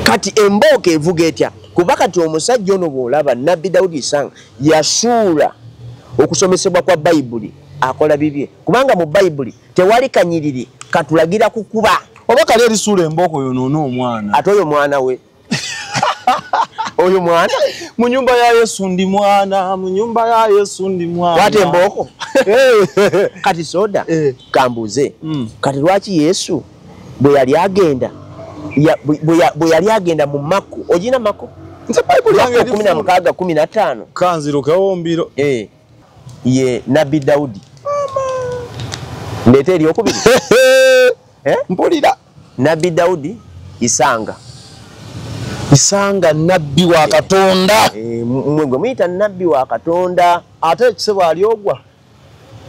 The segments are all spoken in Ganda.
Kati embooko evuga etya kuba kati omusajja ono bw'olaba Nabbi Daudi Isanga yasuula okusomesebwa kwa Bayibuli akola bibye kubanga mu Bayibuli tewali kanyiriri katulagira kukuba oba kali erisuula embooko yonoona omwana ate oyo mwana we oyo mwana mu nyumba ya Yesu ndi mwana mu nyumba ya Yesu ndi mwana wate embooko kati soda kambuze kati lwaki Yesu bwe yali agenda bwe yali agenda mu Mako ogina Mako nze Bayibuli yange 16 15 kanziruka wombiro ye Nabbi Daudi ndete eryokubiri mpulira Nabbi Daudi Isanga Nabbi wa Katonda mwe muyita Nabbi wa Katonda ate ekisebo aliogwa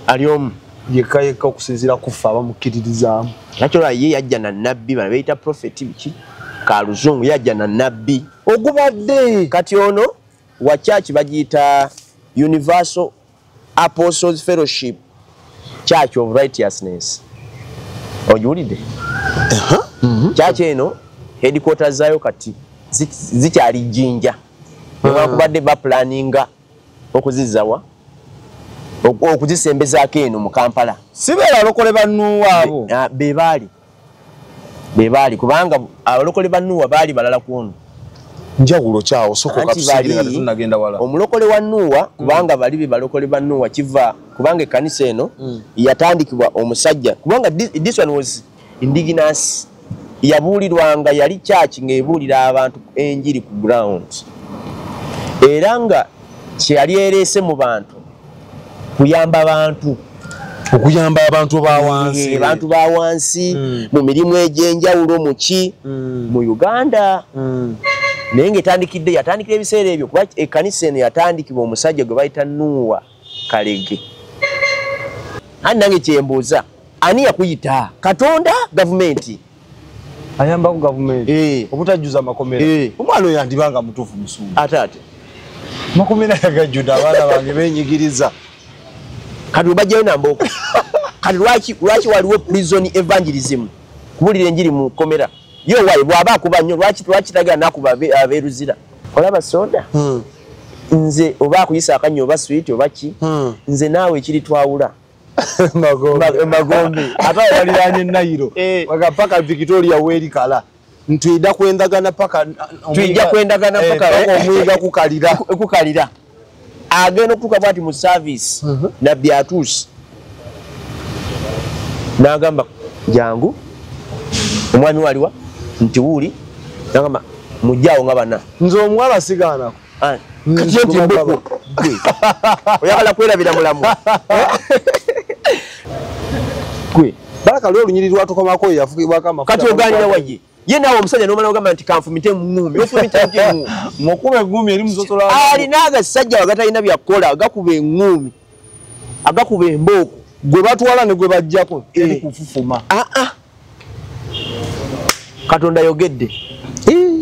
aliomu yekka okusinzira kufa abamukiririzaamu nakyo ye yajja na Nabbi bana beeyita prophet biki kaluzungu yajja na Nabbi ogubadde kati ono wa church bagiyita Universal Apostles Fellowship Church of Righteousness ojuulidde church eno headquarters zayo kati zikyali Jinja newankubadde baplaninga okuzizawa okuzisembezaako eno mu Kampala sibeera alokole bannuwa abo bebaali kubanga abalokole bannuwa baali balala ku ono njawulo kyawo soko katusigirira tunagenda wala omulokole wa Nuwa kubanga bali balokole ba Nuwa kiva kubanga kanisa eno yatandikibwa omusajja kubanga this one was indigenous yabulirwanga yali church ngeebulira abantu enjiri ku ground era nga kyali erese mu bantu kuyamba abantu okuyamba abantu ba wansi mu mirimu egy'enjawulo mu Uganda naye yatandikira ebiseera ebyo kuba ekkanisa eno yatandikibwa omusajja gwe bayita Nuwa Kalege ani nange kyembuuza ani yakuyita Katonda gavumenti ayamba ku gavumenti obutajuza makomera omwana oyo yandibanga mutuufu musumba ate makomera yagajjuda abaana bange benyigiriza kati bajjayo nambooko kati lwaki waliwo prison evangelism kubulira enjiri mu komera yo wayi bwaba akuba nnyo lwaki tagira nakuba abeeruzira olaba soda nze oba akuyisa akanyo oba sweet oba ki nze naawe ekiri twawula magombe ate waliranye Nairo paka Victoria werikala ntwida kwendagana paka omwiga kukalira agenda okutuuka bwati mu service Nabbi atuuse n'agamba jangu omwami waliwa nti wuuli n'agamba mujjaawo nga bana nze omuwala sigaanako kati nti mbuku oyagala kwerabira mulamu gwe baraka lwe olunyiri lwatukomako yafukibwako amafuta kati oganira waje ye naawe omusajja n'omala ogamba nti kanfumite ngumi ofumita nti mukuba engumi eri musosola alina agasajja wagatalina byakukola agakuba engumi agakuba embooko gwe batwala ne gwe bajjako eri kufufuma Katonda yogedde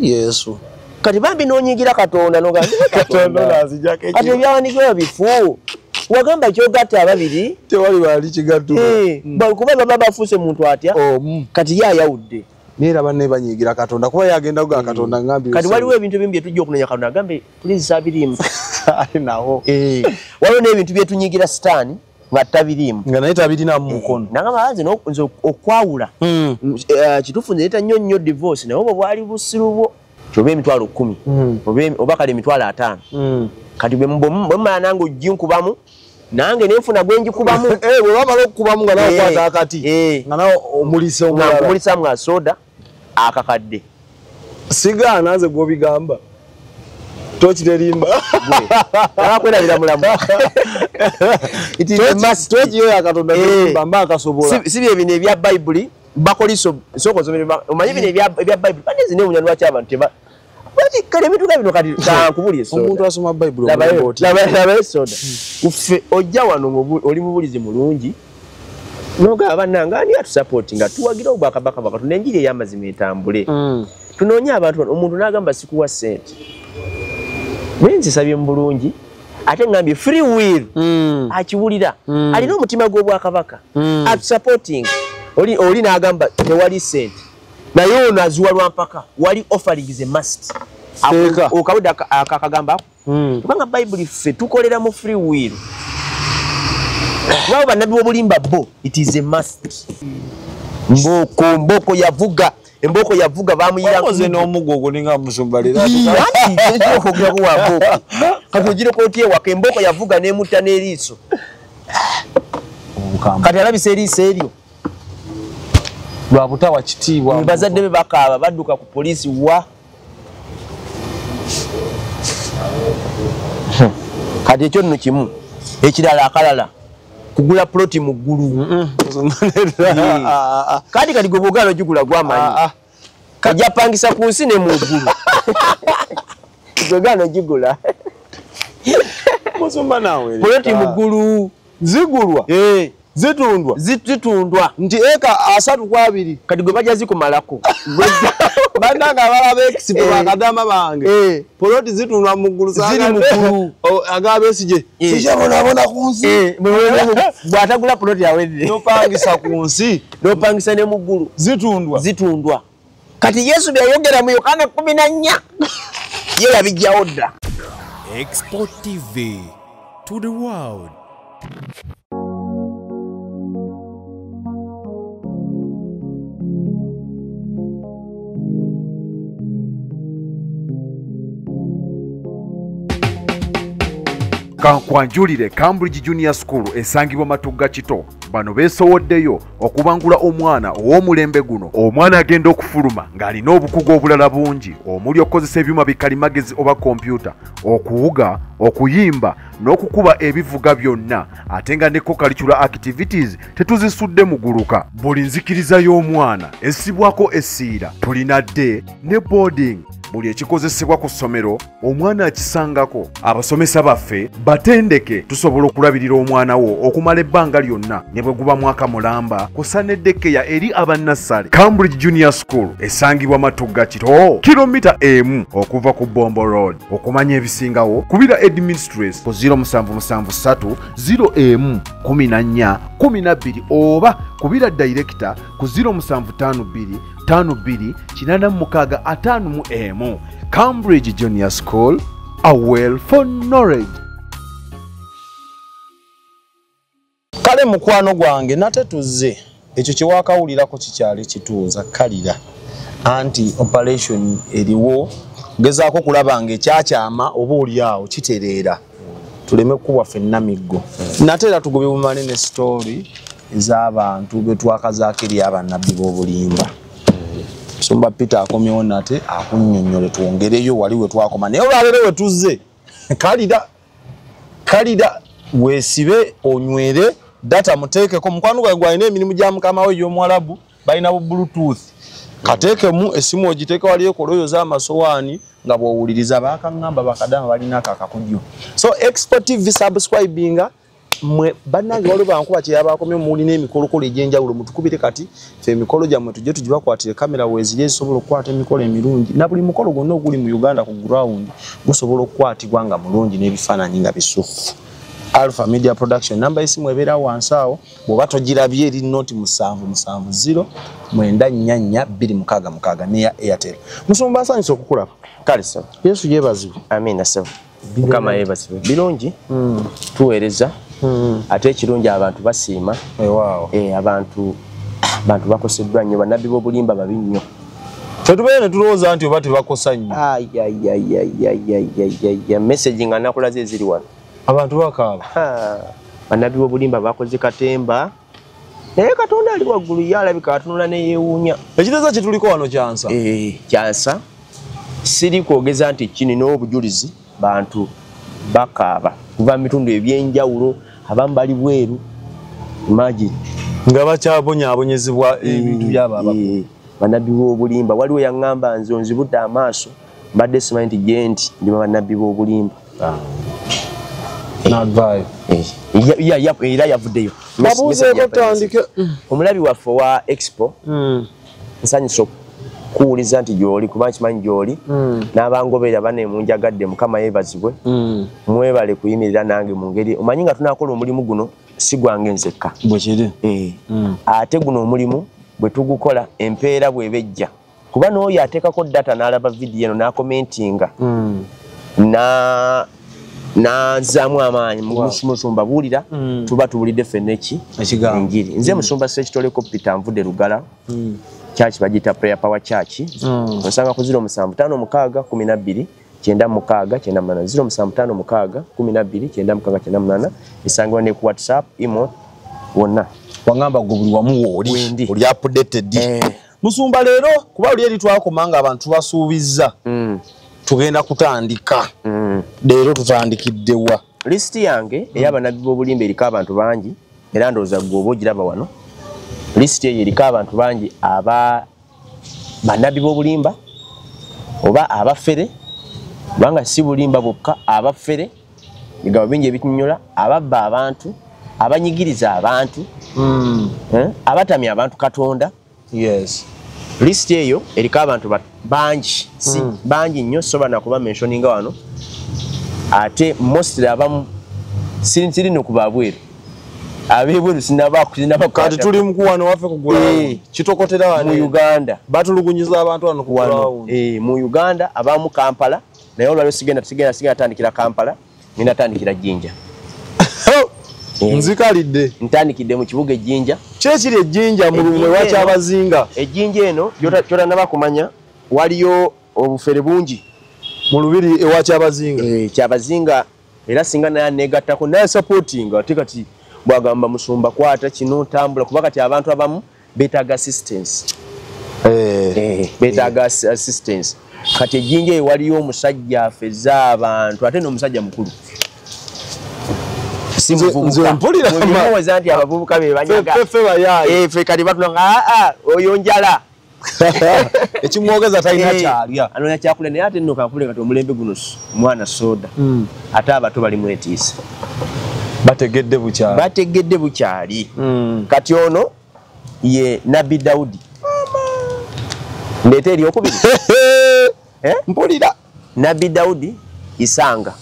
Yesu kati bambi noonyigira Katonda Katonda azijako ati ebyawandiikibwa bifu wagamba kyogatta ababiri tewali bali kigattuma kuba baba bafuuse muntu atya kati ye ayawudde neera banne banyigira Katonda kuba yagenda kuga Katonda ngambi kati waliwo ebintu bimu bye tujja okunenya Katonda agambe please sabirimu nawo waliwo n'ebintu bye tunyigira sitaani nga tabirimu nga naye tabirina mu mukono nagamba nze okwawula kituufu nzeeta nnyo divorce naye obwo bwali busiru bwo kyoba emitwalo 10 oba kale emitwalo 5 kati bwe mmala nange ojjinkubamu nange nenfuna gwenjikubamu bwe bamala okukubamu nga nawe kwata akati nga nawe omulisamu asoda akakadde sigaana nze gw'obigamba tokirerimba akwerabira mulamu tokiyo yakatonda mba akasobola si bye bino ebya Bayibuli bakoliso soko zomere omanyi bino ebya Bayibuli banezi ne munyani lwaki abantu teba bati kale ebituga bino kati tankubulye soda omuntu asoma Bayibuli laba soda uffe ojja wano oli mubulizi mulungi noga abananga ani atusupport nga tuwagira obwakabaka bakatunda enjiri ey'amazima etambule tunoonye abantu omuntu n'agamba sikuwa sente mwenzi sabye mbulungi ate ngambye free will akiwulira alina omutima gw'obwakabaka at supporting oli n'agamba tewali sente naye ono aziwalwa mpaka wali offering is a must okawuda akakagamba kubanga Bible ffe tukolera mu free will wao bannabbi b'obulimba bo it is a must mboko yavuga emboko yavuga bamuyira koze n'omugogo ninga musumbalira okugera ku wabo kati ogire ko tie waka emboko yavuga n'emutta n'eriiso kati alabise eriiso eryo lwabutawa kitiibwa bazadde be bakaaba badduka ku poliisi wa kati ekyo nno kimu ekirala akalala kugula ploti mu ggulu kati kati gwe bwogala ogigula gwamanyi kajja pangisa ku nsi ne mu ggulu gwegana ogigula musumba nawe ploti mu ggulu zigulwa zitundwa nti eka 3-2 kati gwe bajja zikumalako bandanga abalaba expo bakadama bange poloti zitundwa mu ggulu ziri mu ggulu agabesije sikyabonabona ku nsi bw'atagula poloti awedde nopangisa ku nsi nopangisa ne mu ggulu zitundwa kati Yesu byayogera mu Yohana 14 ye yabijjawo dda. Expo TV to the world. Kankwanjulire Cambridge Junior School esangibwa Matugga Kito bano beesowoddeyo okubangula omwana ow'omulembe guno. Omwana agenda okufuluma ng'alina obukugu obulala bungi omuli okukozesa ebyuma bikalimagezi oba kompyuta, okuwuga, okuyimba n'okukuba ebivuga byonna, ate nga ne co-curricular activities tetuzisudde muguluka. Buli nzikiriza y'omwana essibwako essiira, tulina day ne boarding. Buli ekikozesebwa ku ssomero omwana akisangako. Abasomesa baffe batendeke tusobola okulabirira omwana wo okumala ebbanga lyonna ne bwe guba mwaka mulamba kusa n'eddekeya eri abannassale. Cambridge Junior School esangibwa Matugga Kito, kilomita 1 okuva ku Bombo Road. Okumanya ebisingawo kubira administrator ku 0773 01 14 12 oba kubira director ku 0752 52 Cambridge Junior School, a well for knowledge. Kale mukwano gwange nate tuzze ekyo kiwakawulirako kikyali kituuza kalira anti operation eriwo gezaako kulaba nga ekyakyama oba oliawo kitereera tuleme kuwa ffenna miggo. Nate era tugobye bumale ne story ez'abantu betwakazaako eri abannabbi b'obulimba. Sumba Peter akomyewo nate akunnyonnyole twongereyo wali we twakoma naye olwaleero we tuzze kalira weesibe onywere data muteekeko mukwano gwawe gwalina emirimu gya mukama we y'Omwarabu balina bu bluetooth kateekemu essimu ogiteeka wali ekoloyo z'amasowaani nga bw'owuliriza baakaŋŋamba bakadama balinako akakujjo. So Expo TV subscribinga mwe bannange waliwo bankuba kyeyabakomye mulina emikolokolo egy'enjawulo mutukubire kati ffe emikolo gyammwe tujje tugibakwatire kamera weeziri ezisobola okukwata emikolo emirungi na buli mukolo gwonna oguli mu Uganda ku ground gusobola okukwatibwa nga mulungi n'ebifaananyi nga bisufu. Alpha Media Production namba esimu ebeera wansi awo bw'oba togirabye eri noti 770 944 neya Airtel. Musumba asanyusa okukulaba. Kale sawa. Yesu yeebazibwe. Amina sawa. Mukama yeebazibwe. Birungi tuweereza ate ekirungi abantu basiima. Wow. Abantu bakoseddwa nnyo bannabbi b'obulimba babi nnyo. Tetubeere ne tulowooza nti oba tebakosa nnyo. Message nga nakulaze eziri wano. Abantu bakaaba. Bannabbi b'obulimba bakoze katemba. Naye Katonda ali waggulu ye alabika atunula ne yeewuunya. Ekiteezo kye tuliko wano kyansa. Kyansa. Siri kwogeza nti kini n'obujulizi bantu bakaaba. Kuva mu bitundu ebyenjawulo abamu bali bweru. Imagine. Nga bakyabonyaabonyezebwa ebintu by'ababa. Bannabbi b'obulimba waliwo yaŋŋamba nze onzibudde amaaso mbadde simanyi nti gye nti ndi bannabbi b'obulimba. Era yavuddeyo. Omulabi waffe wa Expo nsanyusa okuwuliza nti gy'oli kuba nkimanyi gy'oli n'abangoberera baneemunjagadde Mukama yeebazibwe. Mwebale kuyimirira nange mu ngeri omanyi nga tunaakola omulimu guno si gwange nzekka. Bwe kiri. Ate guno omulimu bwe tugukola empeera bw'ebejja kuba n'oyo ateekako data n'alaba video eno n'akomentinga n'azaamu amaanyi musumba buulira tuba tuwulidde ffenna enjiri. Nze musumba Ssekitoleko Peter Nvudde Lugala church bagita Prayer Power Church nsanga ku 0756 12 986 0756 isangwa ne ku WhatsApp email wonna wangamba gobuli wamu oli updated musumba lero kuba oli eri twakomanga abantu basuubizza tugenda kutandika lero tutandikiddewa list yange ey'abanabi b'obulimba eriko abantu bangi era ndowooza gwe oba ogiraba wano. List eyo eriko abantu bangi banabi b'obulimba oba abafere kubanga si bulimba bwokka, abafere bigabo bingi ebitunnyola, ababba abantu, abanyigiriza abantu abatamya abantu Katonda. Yes. List eyo eriko abantu bangi bangi nnyo soba nakuba mentioninga wano ate mostly abamu siri nokubabweru abebweru kati tuli mkuwano waffe kugula kitokotera wano mu Uganda batulugunyiza abantu wano kugula mu Uganda abamu Kampala naye olwaliro sigenda tandikira Kampala ngenda tandikira Jinja. Nzikalidde ntandikidde mu kibuga Ejjinja. Kyekiri Ejjinja mu lumwe Wakyabazinga. Ejjinja eno kyota naba kumanya waliyo obufere bungi mu lubiri Ewakyabazinga. Kyabazinga era singa naye negattako naye supporting ate kati bwagamba musumba kwata kino tambula kuba kati abantu abamu beetaaga assistance. Beetaaga assistance. Kati Ejjinja eyo waliyo omusajja afeza abantu ate n'omusajja mukulu. Nze mpulira mwemoza nti abavubuka be banyaga fe bayaye fe kati batulanga oyo njala ekimwogeza talina kyalya anonya kyakule naye ate nno kakule kati omulembe guno mwana soda ate abato bali mwetiisa bategedde bukyali kati ono ye Nabbi Daudi ndeeta eryokubiri mpulira Nabbi Daudi Isanga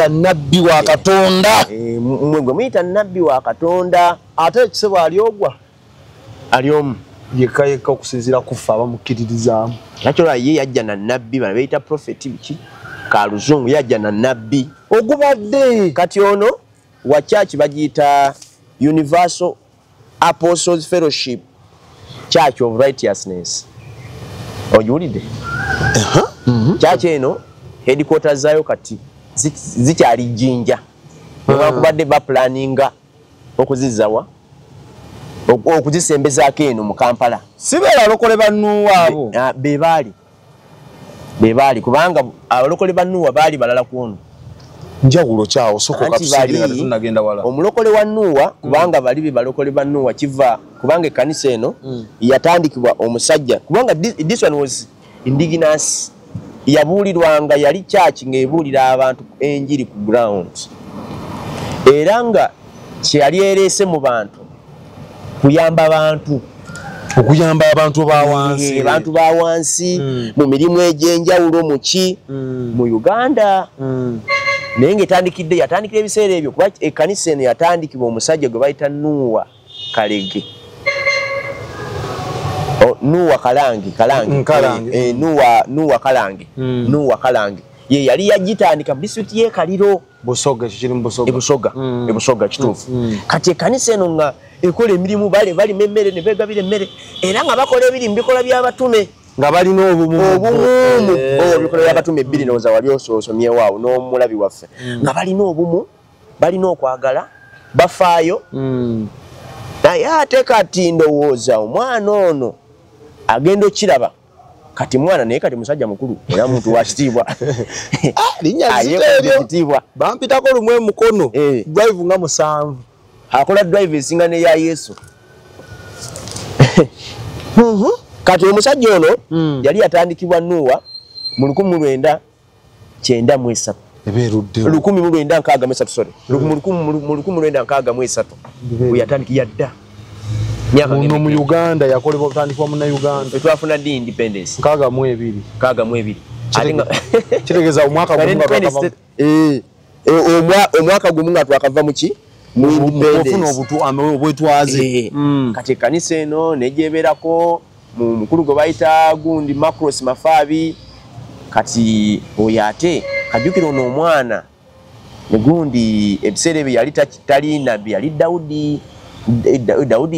nabbi wa Katonda. Mwe muyita nabbi wa Katonda ate ekisebo aliogwa aliomu yekka okusinzira kufa abamukiririzaamu. Nakyo ye yajja na nabbi bana beeyita prophet biki kaluzungu yajja na nabbi ogubadde kati ono wa church bagiyita Universal Apostles Fellowship Church of Righteousness. Ojuulidde? Church eno headquarters zayo kati zikyali Jinja. Bakubadde baplaninga okuzizawa okuzisembezaako eno mu Kampala. Sibeera alokole bannuwa abo bebaali kubanga abalokole bannuwa baali balala ku ono. Njawulo kyawo sokoka tusigira tunagenda wala. Omulokole wa Nuwa kubanga bali balokole ba Nuwa kiva kubanga ekkanisa eno yatandikibwa omusajja kubanga this one was indigenous. Yabuulirwanga yali church ng'ebuulira abantu enjiri ku ground. Era nga kyeyali ereese mu bantu kuyamba abantu okuyamba abantu ba wansi mu mirimu egy'enjawulo mu ki mu Uganda. Naye yatandikira ebiseera ebyo kuba ekkanisa eno yatandikibwa omusajja gwe bayita Nuwa Kalege. Nuwa Kalangi Nuwa Kalangi ye yali yagitandika district ye Kaliro Busoga kiri mu Busoga kituufu. Kati ekkanisa eno nga ekola emirimu bali memmere ne begabira emmere era nga bakola ebiri bikola by'abatume nga balina obumu bikola by'abatume ebbiri nooza wali osomyewo awo n'omulabi waffe nga balina obumu balina okwagala bafaayo naye ate kati ndowooza omwana ono agenda okiraba kati mwana naye kati musajja mukulu era muntu wa kitiibwa linnya ziteeryo bampitako lumwe mukono drive nga 7 akola drive esinga ne ya Yesu. Kati omusajja ono yali yatandikibwa Nuwa mu 1993 ebeeruddewo 1963 sorry mu 1963 we yatandikira dda muno mu Uganda yakolebwa obutandikibwa mu Uganda twafuna di independence 62 kitegeza omwaka gumu nga twakava muki mu independence obwetwaze kati ekkanisa eno negyebeerako mukulu gwe bayita gundi Macross Mafaabi kati oyo ate kajjukira ono omwana gundi ebiseera ebyo yali tali nabbi yali Daudi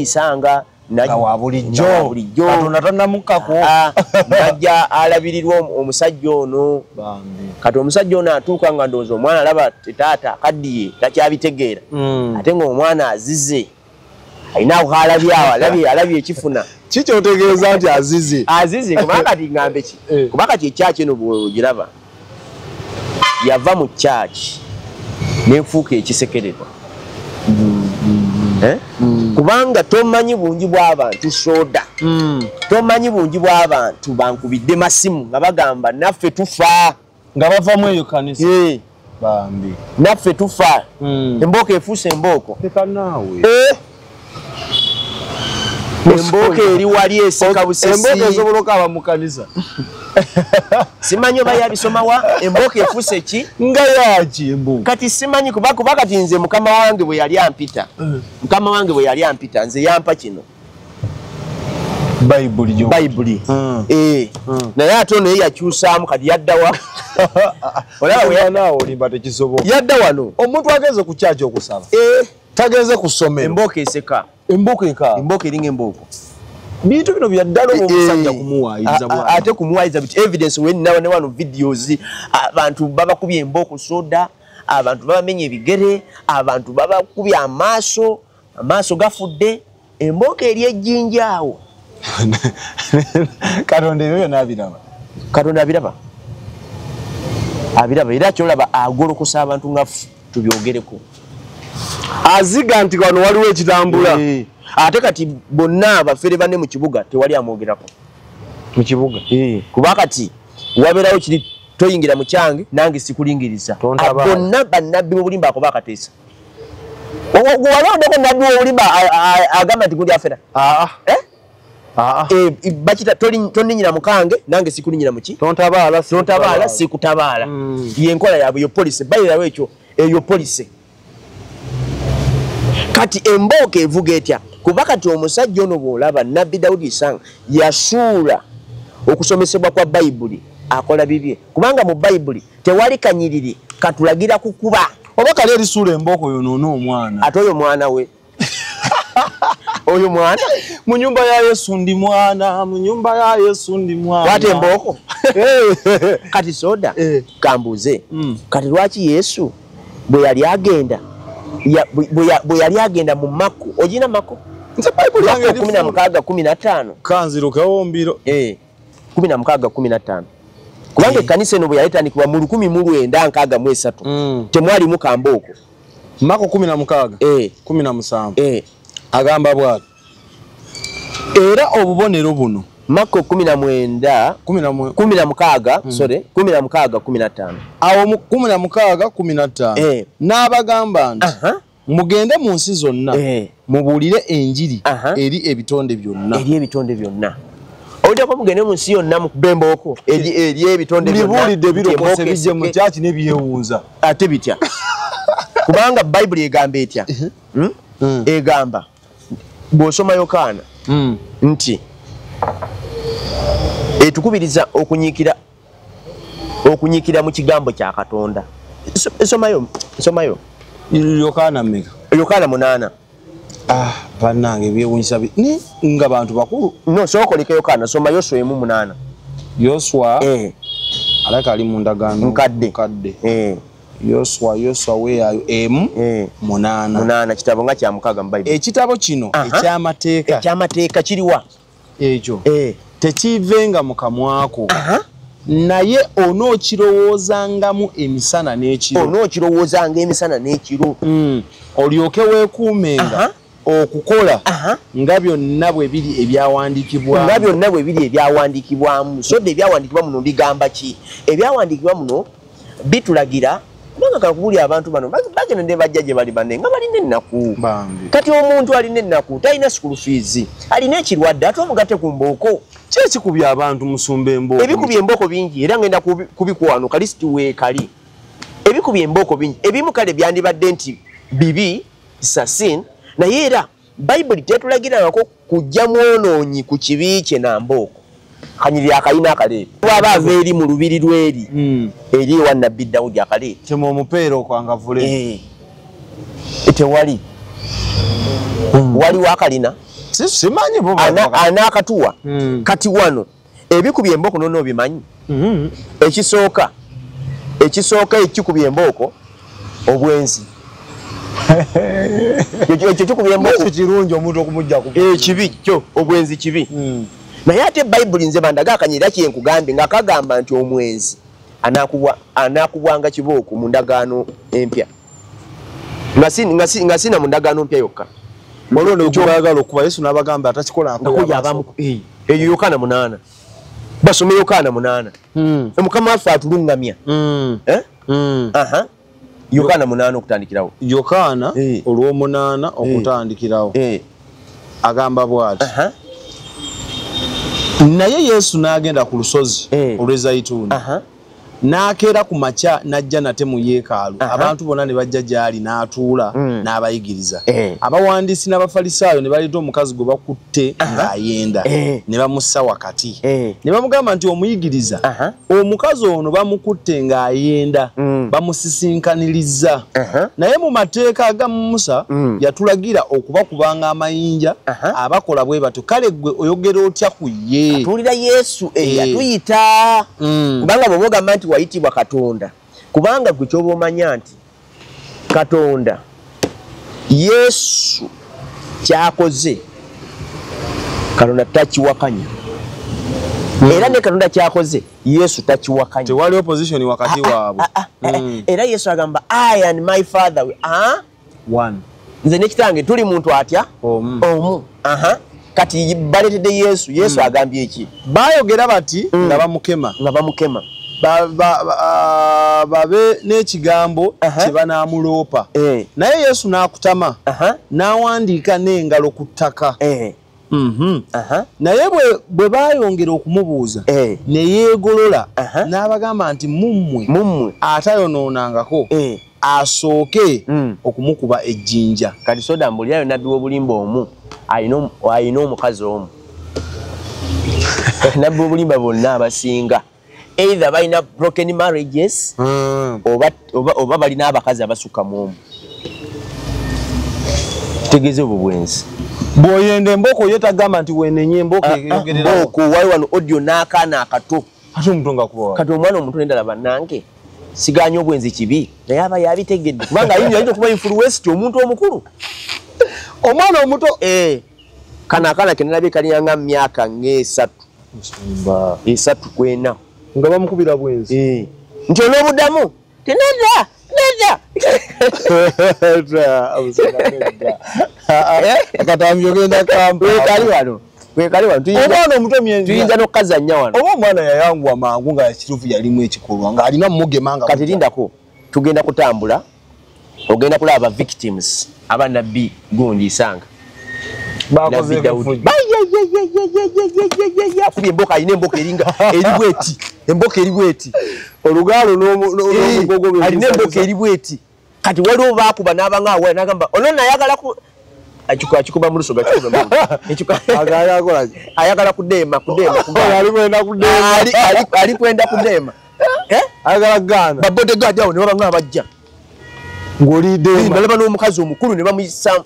Isanga wa bulijjo Katonda tannamukako najja alabirirwa omusajja ono kati omusajja ono atuuka nga ndowooza omwana alaba taata kaddiye takyabitegeera ate ng'omwana azize alina awo alabye ekifuna kikyotegeeza nti azize kubanga kati ngambe ki kuba kati ekyaki eno bwogiraba yava mu kyaki nefuuka ekisekererwa kubanga tomanyi bungi bw'abantu soda tomanyi bungi bw'abantu bankubidde masimu nga bagamba naffe tufa nga bavamu eyo kanisa bambi naffe tufa embooko efuuse embooko embooko eri wali eseka busesi embooko esobola okaba mu kanisa simanyi oba yabisomawa embooko efuuse ki nga yaki embooko kati simanyi kuba kati nze mukama wange bwe yali ampita nze yampa kino bayibuli naye ate ono ye yakyusaamu kati yaddawa olimba tekisoboka yadda wano omuntu ageze ku kyaki okusaba tageze ku ssomero embooko eseka embooko eringa embooko bintu bino byaddala omusajja kumuwaayiza bwa ate kumuwaayiza biti evidence weninawo ne wano videos abantu babakubye embooko soda abantu babamenye ebigere abantu babakubye amaaso gafudde embooko eri ejjinja awo Katonda ebyo byonna abiraba era kyolaba agolokosa abantu nga tubyogereko aziga nti wano waliwo ekitambula ate kati bonna abafere bane mu kibuga tewali amwogerako mu kibuga kuba kati wabeerawo kiri toyingira mu kyange nange sikulingiriza bonna bannabbi mu bulimba ako bakateesa walondeko nabbi wobulimba agamba nti guli afera bakita toninyira mukange nange sikulinyira muki tontabaala sikutabaala yenkola yaabwe yo police bayirawo ekyo eyo police kati embooko evuga etya kuba kati omusajja ono bw'olaba nabbi Daudi Isanga yasuula okusomesebwa kwa bayibuli akola bibye kubanga mu bayibuli tewali kanyiriri katulagira kukuba oba kali erisuula embooko yonoona omwana ate oyo mwana we oyo mwana mu nyumba ya Yesu ndi mwana kwate embooko kati soda kambuze kati lwaki Yesu bwe yali agenda mu Mako ogina Mako nze bayibuli yange 16:15 kanzirukewo mbiro 16:15 kubanga ekkanisa eno bwe yalitandikibwa mu 1963 temwalimu kambooko Mako 16:17 agamba bwati era obubonero buno Mako 16:15 awo 16:15 n'abagamba nti mugende mu nsi zonna mubuulire enjiri eri ebitonde byonna olyako mugende mu nsi yonna mukube embooko eri ebitonde bibuulidde birokose bijje mu kyaki ne byewuuza ate bitya kubanga bayibuli egamba etya egamba bw'osoma Yokaana nti etukubiriza okunyiikira mu kigambo kya Katonda somayo Yokaana mmeka Yokaana 8 bannange byewuunyisa nga bantu bakulu no sookoleka Yokaana soma Yoswa 8 Yoswa alaka ali mu ndagaano nkadde Yoswa weeyayo 8 kitabo nga kya mukaaga mu Bayibuli ekitabo kino ekyamateeka kiriwa ekyo tekivenga mu kamwako naye onookirowoozangamu emisana n'ekiro olyoke weekuumenga okukola nga byonna bwe biri ebyawandiikibwamu sodde ebyawandiikibwa muno bigamba ki ebyawandiikibwa muno bitulagira kubanga kakubuli abantu bano bagenende bajja gye bali banne nga balina ennaku kati omuntu alina ennaku talina school fees alina ekirwadde ate omugate ku mbooko kyekikubya abantu musumba embooko ebikubya embooko bingi era ngenda kubikuwano kalisiti weekali ebikubya embooko bingi ebimu kale byandibadde nti bibi sasin naye era bayibuli tetulagirangako kujja mwonoonyi ku kibi kye nambooko kanyiri akalina akaleeta waba ava eri mu lubiri lweri eri ewa nabbi Dawudi akaleeta temu omupeera okwangavule tewali waliwo akalina simanyi bo anaakatuwa kati wano ebikubye embooko nono obimanyi ekisooka ekikubye embooko obwenzi ekyo kikubye embooko kirungi omuntu okumujja kibi kyo obwenzi kibi naye ate Bayibuli nze bandaga akanyira kyenkugambye nga kagamba nti omwenzi anaakubwanga kibooko mu ndagaano empya nga sina mu ndagaano mpya yokka olwo kyogala okuba Yesu n'abagamba atakikola eyo Yokaana 8 basome Yokaana 8 Mukama waffe atulungamya Yokaana 8 okutandikirawo Yokaana olw'omunaana okutandikirawo agamba bw'ati naye Yesu n'agenda ku lusozi olw'Ezayituuni n'akeera ku makya n'ajja nate mu yeekaalu abantu bonna ne bajja gy'ali n'atuula n'abayigiriza abawandiisi n'abafalisaayo ne baleeta omukazi gwe bakutte ng'ayenda ne bamussa wakati ne bamugamba nti omuyigiriza omukazi ono bamukutte ng'ayenda bamusisinkaniriza naye mu mateeka aga Musa yatulagira okubakubanga amayinja abakola bwe batyo kale gwe oyogera otya ku ye tuwulira Yesu yatuyita kubanga bw'ogamba nti wayitibwa Katonda kubanga gwe kyoba omanya nti Katonda Yesu kyakoze Katonda takiwakanya era ne Katonda kyakoze Yesu takiwakanya tewali opposition wakati waabwe era Yesu agamba I and my father one nze ne kitange tuli muntu atya omu kati baletedde Yesu agambye eki bayogera bati nga bamukema babe n'ekigambo kye banaamuloopa naye Yesu n'akutama n'awandiika n'engalo ku ttaka naye bwe bayongera okumubuuza ne yeegolola n'abagamba nti mummwe atayonoonangako asooke okumukuba ejjinja kati soda mbulirayo nabbi w'obulimba omu ayina omukazi omu nabbi w'obulimba bonna abasinga either balina broken marriages oba balina abakazi abasukka mu omu kitegeeza obwo bwenzi bw'oyenda embooko ye tagamba nti weenenye embooko embooko wali wano audio n'akaana akato ate omuntu nga kuba kati omwana omuntu nendala bannange siganya obwenzi kibi naye aba yabitegedde kubanga ayinza okuba influence omuntu omukulu omwana omuto kana akaana kenalabye kaliyanga myaka ng'esatu kwena nga bamukubira bwenzi nti olw'obuddamu tenedda akatambi ogenda wekali wano omwana omuto tuyinza n'okukazanya wano oba omwana yayanguwa mangu nga ekituufu yalimu ekikolwa ng'alina mumugema nga kati lindako tugenda kutambula ogenda kulaba victims abanabbi gundi isanga bakoze akubye emboka alina emboka eringa emboka eri bweti olugaalo n'omugogo alina emboka eri bweti kati waliwo baakuba n'abanga awala n'agamba ono nayagala akikuba mu lusoga ayagala kudeema ali kwenda kudeema ayagala gana babodegaadi awo ne babanga abajja ng'olideema n'omukazi omukulu ne bamuyisa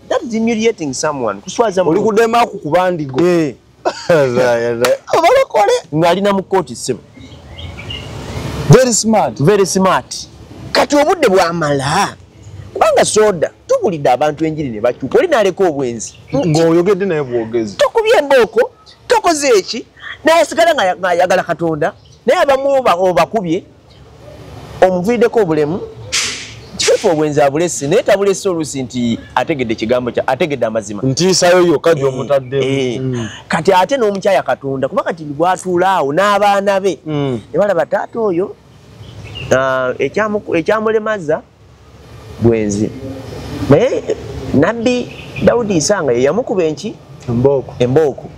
that is humiliating someone kuswaza oli kudeema ku kubandigo abalokole ng'alina mu kooti ssebo very smart kati obudde bwamala kubanga soda tubulidde abantu enjiri ne bakyuka oli n'aleka obwenzi ng'oyogedde naye bwogezi tokubye embooko tokoze eki naye asigala ng'ayagala Katonda naye abamu obakubye omuviiddeko obulemu kifeefu obwenzi abulese naye tabulese oluusi nti ategedde ekigambo ategedde amazima ntiisayo yokka gy'omutaddemu kati ate n'omukyaya Katonda kuba kati bw'atuula awo n'abaana be ne balaba taata oyo ekyamulemaza bwenzi naye nabbi Dawudi isanga ye yamukuba embooko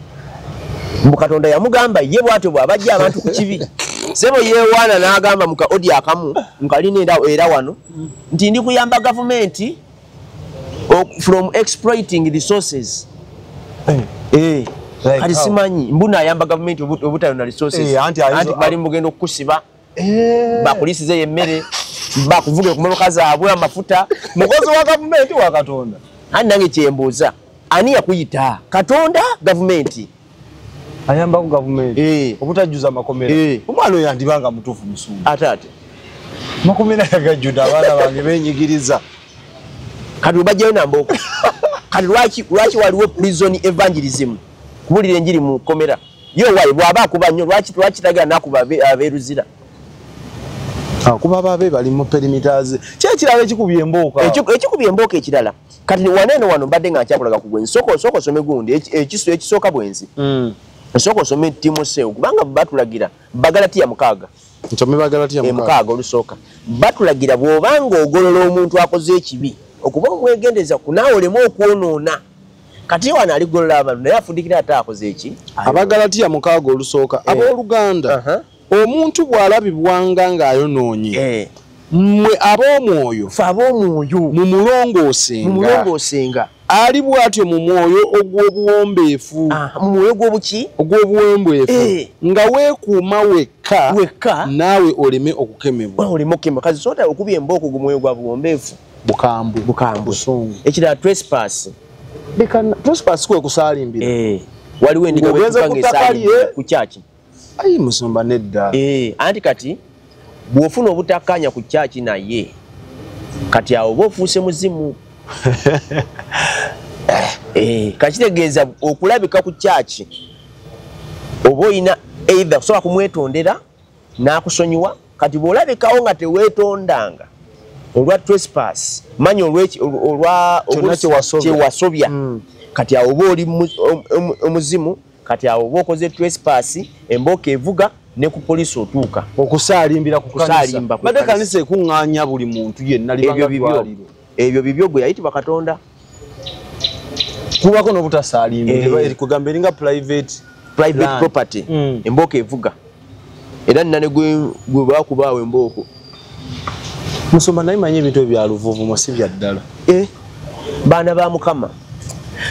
mbu Katonda yamugamba ye bwatyo bw'abajja abantu ku kibi sebo yeewaana n'agamba muka odi akamu nkalina era wano nti ndi kuyamba gavumenti from exploiting resources kati simanyi mbuna ayamba government obutayona resources anti bali mugendo kukusiba bakulisize yemmere bakuvuge ku motoka zaabwe amafuta mukozi wa government wa Katonda ani nange kyembuuza ani yakuyita Katonda government ayamba ku government obutajuza makomera omwana oyo yandibanga mutuufu musumba ate makomera yagajjuda abaana bange benyigiriza kati bajjayo namboko kati lwaki waliwo prison evangelism kubulira enjiri mu komera yo wayi bwaba akuba nnyo lwaki tagira nakuba abeeruzira kuba babe bali mu perimeters kyekirala ekikubye embooka ekikubye embooka ekirala kati waneno wano mbadde nga nkyakulaga ku gwenzi soko some gundi ekisooka bwenzi soko some Timotheo kubanga batulagira Bagalatiya 6 nsome Bagalatiya 6 olusooka batulagira bw'obanga ogolola omuntu akoze ekibi okuba omwegendeza kunaawolemu okwonoona kati wano aligolola abantu naye afundikira ate akoze eki Abagalatiya 6 olusooka abooluganda omuntu bw'alabibwanga ng'ayonoonye mmwe ab'omwoyo fe ab'omwoyo mumulongoosenga ali bw'atyo mu mwoyo ogw'obuwombeefu mu mwoyo gw'obuki ogw'obuwombeefu nga weekuuma wekka naawe oleme okukemebwa kazi soota okuba embooko gu mwoyo gwa buwombeefu bukambwe busungu ekirala trespass kwe kusaalimbira waliwo endiga wetukangaesaalimbira ku kyaki ayi musumba nedda anti kati bw'ofuna obutakkaanya ku kyaki naye kati awo oba ofuuse muzimu kakitegeeza okulabika ku kyaki oba olina either kusobola kumwetondera n'akusonyiwa kati bw'olabikawo nga teweetondanga olwa trespass manyi olwa kyewasobya kati awo oba oli omuzimu kati awo oba okoze trespass embooka evuga ne ku poliisi otuuka okusaalimbira ku kanisa badde kanisa ekuŋŋaanya buli muntu yenna libanga ddwaliro ebyo bibyo gwe yayitibwa Katonda kubako n'obutasaalimbira kugamba eringa private property embooka evuga era nina ne gwe bakubaawo embooko musomba naye manyi ebintu ebyaluvuuvumo si bya ddala baana ba Mukama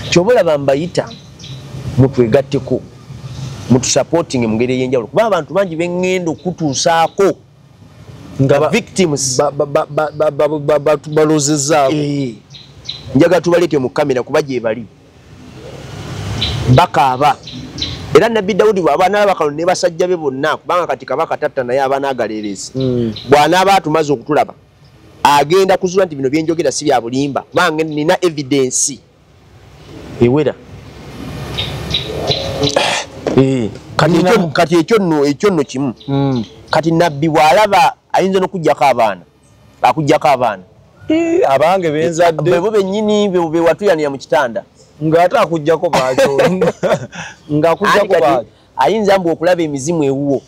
kyoba olaba mbayita mutwegatteko mutusupporting mu ngeri ey'enjawulo kuba abantu bangi bengenda okutuusaako nga victims balozezzaako njagala tubaleete mu kamera kuba gye bali bakaaba era Nabbi Dawudi bw'abaana bakalo ne basajja be bonna kubanga kati kabaka tatta naye abaana agaleerezi bw'anaaba atumaze okutulaba agenda kuzuula nti bino byenjogera si bya bulimba kubanga nina evidence ewera kati ekyo nno kimu kati nabbi bw'alaba ayinza n'okuggyako abaana abange benzadde bebo bennyini be watuyanira mu kitanda ng'ate akuggyako baakyo ng'akuggyako baakyo ayinza mbu okulaba emizimu ewuwo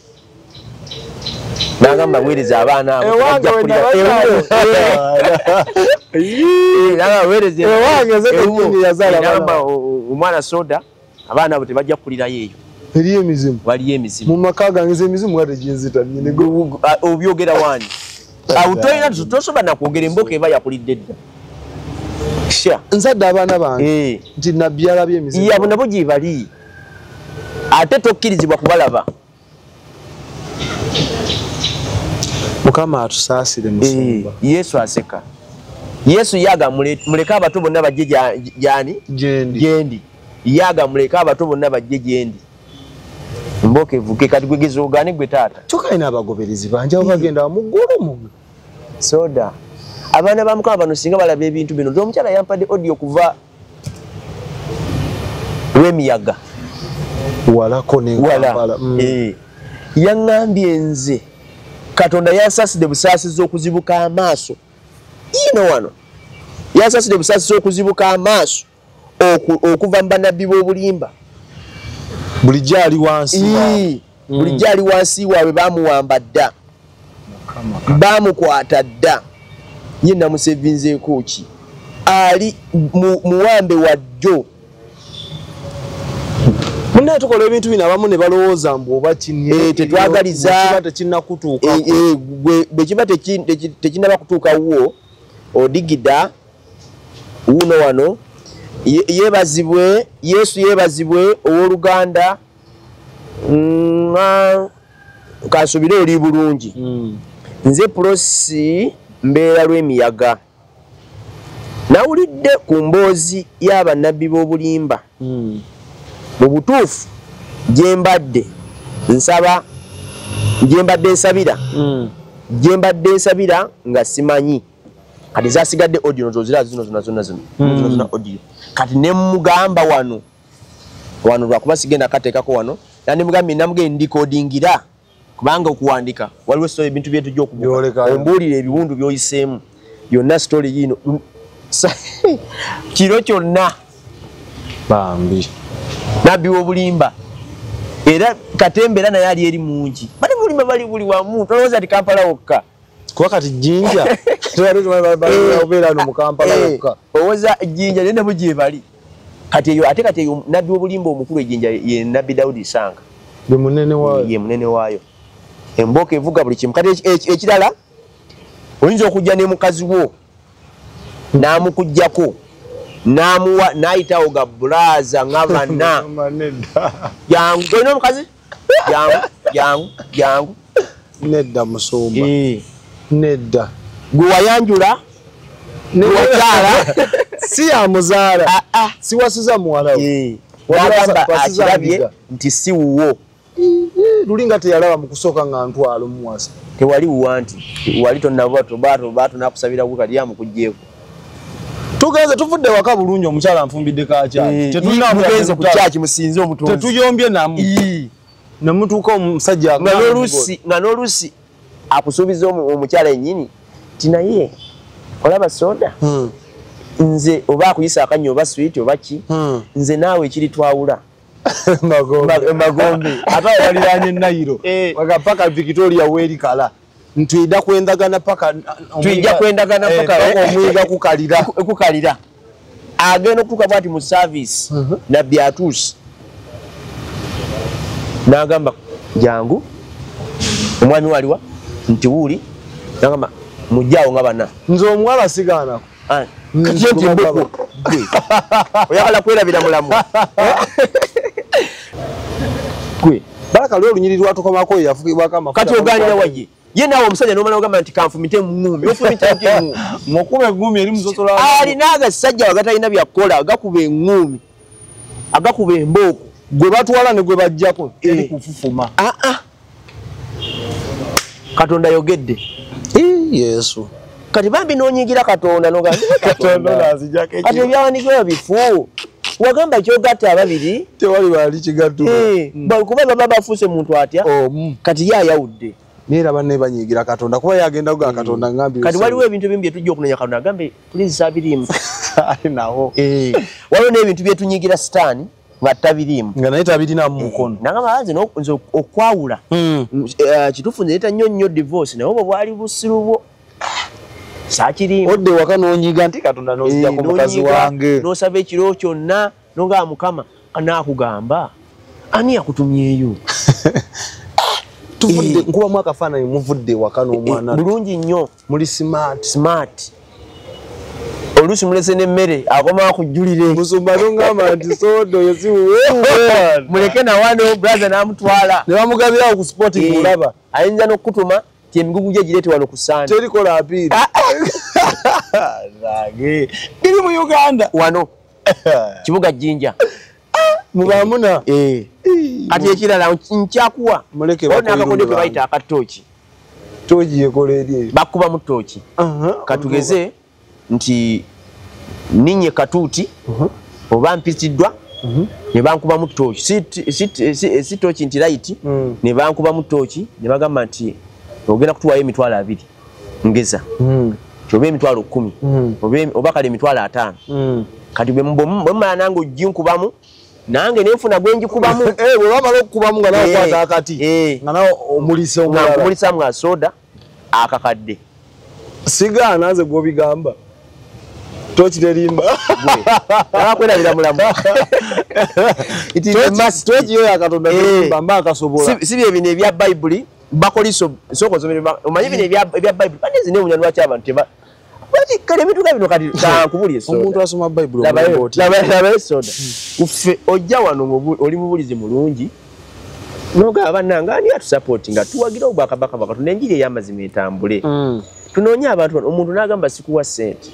n'agamba weereza abaana abo omwana soda abaana abo tebajja kukulirayo eyo eriyo emizimu waliyo emizimu mu maka gange emizimu ate gyenzita obyogera wani awo tolina tosoba nakwogera embooka eba yakulidde dda nzadde abaana bange nti nabbi alabye emizimu abo nabo gye bali ate tokkirizibwa kubalaba Mukama atusaasire musumba Yesu aseka Yesu yaga muleka abato bonna bajje jani gyendi yaga muleka abato bonna bajje gyendi mboke vuke kati gwegezo ogane gwe taata tukaina abagoberezi banje bagenda mu ggulu mu soda abaana ba Mukama bano singa balaba ebintu bino omukyala yampadde audio kuva w'emiyaga walako ne Kampala yaŋŋambye nze Katonda yansaside busaasizi okuzibuka amaaso wano yansaside busaasizi okuzibuka amaaso okuva mu bannabbi b'obulimba bulijjo ali wansi waabwe bamuwamba dda bamukwata dda ye namusevinzeeko ki ali muwambe wajjo munne tukola ebintu bino abamu ne balowooza mbu oba tetwagaliza tekinnakutuuka bwe kiba tekinnaba kutuuka wuwo odigida wuno wano yebazibwe Yesu yebazibwe ow'oluganda kansubire oli bulungi nze Prosi mbeera lw'emiyaga nawulidde ku mboozi y'abannabbi b'obulimba mu butuufu gyembadde nsabira nga simanyi kati zasigadde audio zozira zino audio kati ne mugamba wano lwakuba sigenda kateekako wano nandimugambye namugende ndikodingira kubanga okuwandika waliwo story ebintu byetu gy'okubuka ombuulire ebiwundu by'oyiseemu yonna story yino kiro kyonna bambi nabbi w'obulimba era Katembe naye ali eri mungi bali bulimba bali buli wamu tolowooza ati Kampala wokka kuba kati Jinja obeera no mu Kampala wokka owooza Jinja naye nabo gye bali kati eyo nabbi w'obulimba omukulu ejinja ye nabbi Daudi Sanga ye munene waayo emboka evuga buli kimu kati ekirala oyinza okujja ne mukazi wo n'amukujjako n'amuwa n'ayitawo ga bulaza nga banna jangu toyina omukazi jangu nedda musumba nedda gwe wayanjula wakyala si yamuzaala siwasiza muwala we n'agamba akirabye nti si wuwo luli nga teyalaba mu kusooka nga ntwalo muwasa tewali wuwa nti wali tonnabato nakusabira kukali yamukugjeeko tuvudde waka bulungi omukyala nfumbidde kakyaki mugenze ku kyaki musinze omutunzi tetuyombye namu nemutuuka omusajja nga n'oluusi akusuubiza omukyala ennyini ti naye olaba soda nze oba akuyisa akanyo oba switi oba ki nze naawe ekiri twawula magombe ate waliranye Nairo paka Victoria werikala ntwida kwendagana paka omwiga kukalira agenda okutuuka bwati mu service nabbi atuuse n'agamba jangu omwami waliwa nti wuuli n'agamba mujjaawo nga bana nze omuwala sigaanako kati nti embeku oyagala kwerabira mulamu gwe Baraka lwe olunyiri lwatukomako yafukibwako amafuta kati oganira waje ye naawe omusajja n'omala ogamba nti kanfumite mungumi ofumita nti mukuba engumi eri musosola alina agasajja agatalina byakola agakuba engumi agakuba embooko gwe batwala ne gwe bajjako eri kufufuma Katonda yogedde Yesu kati bambi n'onyigira Katonda Katonda nazijjako kati ebyawandiikibwa bifu wagamba kyogatta ababiri tewali bali kigattuma kuba baba bafuuse muntu atya kati ye ayawudde neera banne banyigira Katonda kuba yagenda kuga Katonda ngambi kati waliwo ebintu bimu bye tujja okunenya Katonda agambe please sabirimu ali nawo waliwo n'ebintu bye tunyigira sitaani nga tabirimu nga naye tabirina mu mukono nagamba nze okwawula kituufu nzeeta nnyo divorce naye obwo bwali busiru bwo sakirimu odde waka n'onyiga nti Katonda n'ozijjako mukazi wange n'osaba ekiro kyonna n'ogamba Mukama naakugamba ani yakutumyeyo tuvudde nkubamu akafaananyi muvudde waka n'omwana bulungi nnyo muli smart oluusi mulese n'emmere akoma akujjulire musumba n'ongamba nti sodo yesiwe muleke nawano brother n'amutwala ne bamugabirawo ku sporting mulaba ayinza n'okutuma ti emigugu gye gireete wano ku sande terikola apiiri zage biri mu Uganda wano kibuga Jinja mubamuna kati ekirala nkyakuwa muleke n'akakodyo ke bayita akatooki tooki yekola eri bakuba mu tooki katugeze nti ninye katuuti oba mpitiddwa ne bankuba mu tooki si tooki nti light ne bankuba mu tooki ne bagamba nti ogenda kutuwayo emitwalo 2 ngeza oba emitwalo 10 oba kale emitwalo 5 kati bwe mmala nange ojinkubamu nange nenfuna gwenjikubamu bwe bamala okukubamu nga nawe kwata akati nga nawe omulisa omulala omulisa nga soda akakadde sigaana nze gw'obigamba tooki terimba akwerabira mulamu tooki yo yakatonda terimba mba akasobola si bye bino ebya bayibuli bakoliso soko zomere omanyi bino ebya bayibuli banezi ne munyana lwaki abantu Bati kale bituka bino kati tankubulye soda. Omuntu asoma Bible laba soda. Uffe ojja wano oli mubulizi mulungi. Noga abananga ani atu support nga tuwagira obwakabaka bakatonda enjiri ey'amazima etambule. Tunoonya abantu omuntu n'agamba sikuwa sente.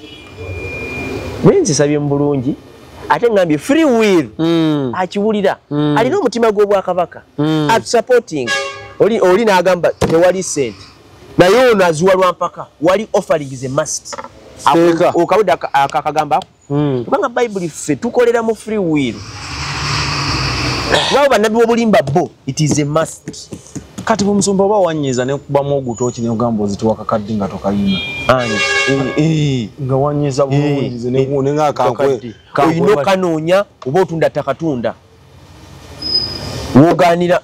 Mwenzi sabye mbulungi ate ngambye free will akiwulira alina omutima gw'obwakabaka at supporting oli n'agamba tewali sente naye ono azuwa lwampaka wali offering is a must okawuda akakagamba kubanga Bible ffe tukolera mu free will waba bannabbi b'obulimba bo it is a must. Kati bumusumba oba wanyiza ne kubamu ogutoki ne ugamba ozituwa kakadde nga tokalina nga wanyiza bulungi ne ng'akankwe oyina okanoonya oba otunda takatunda woganira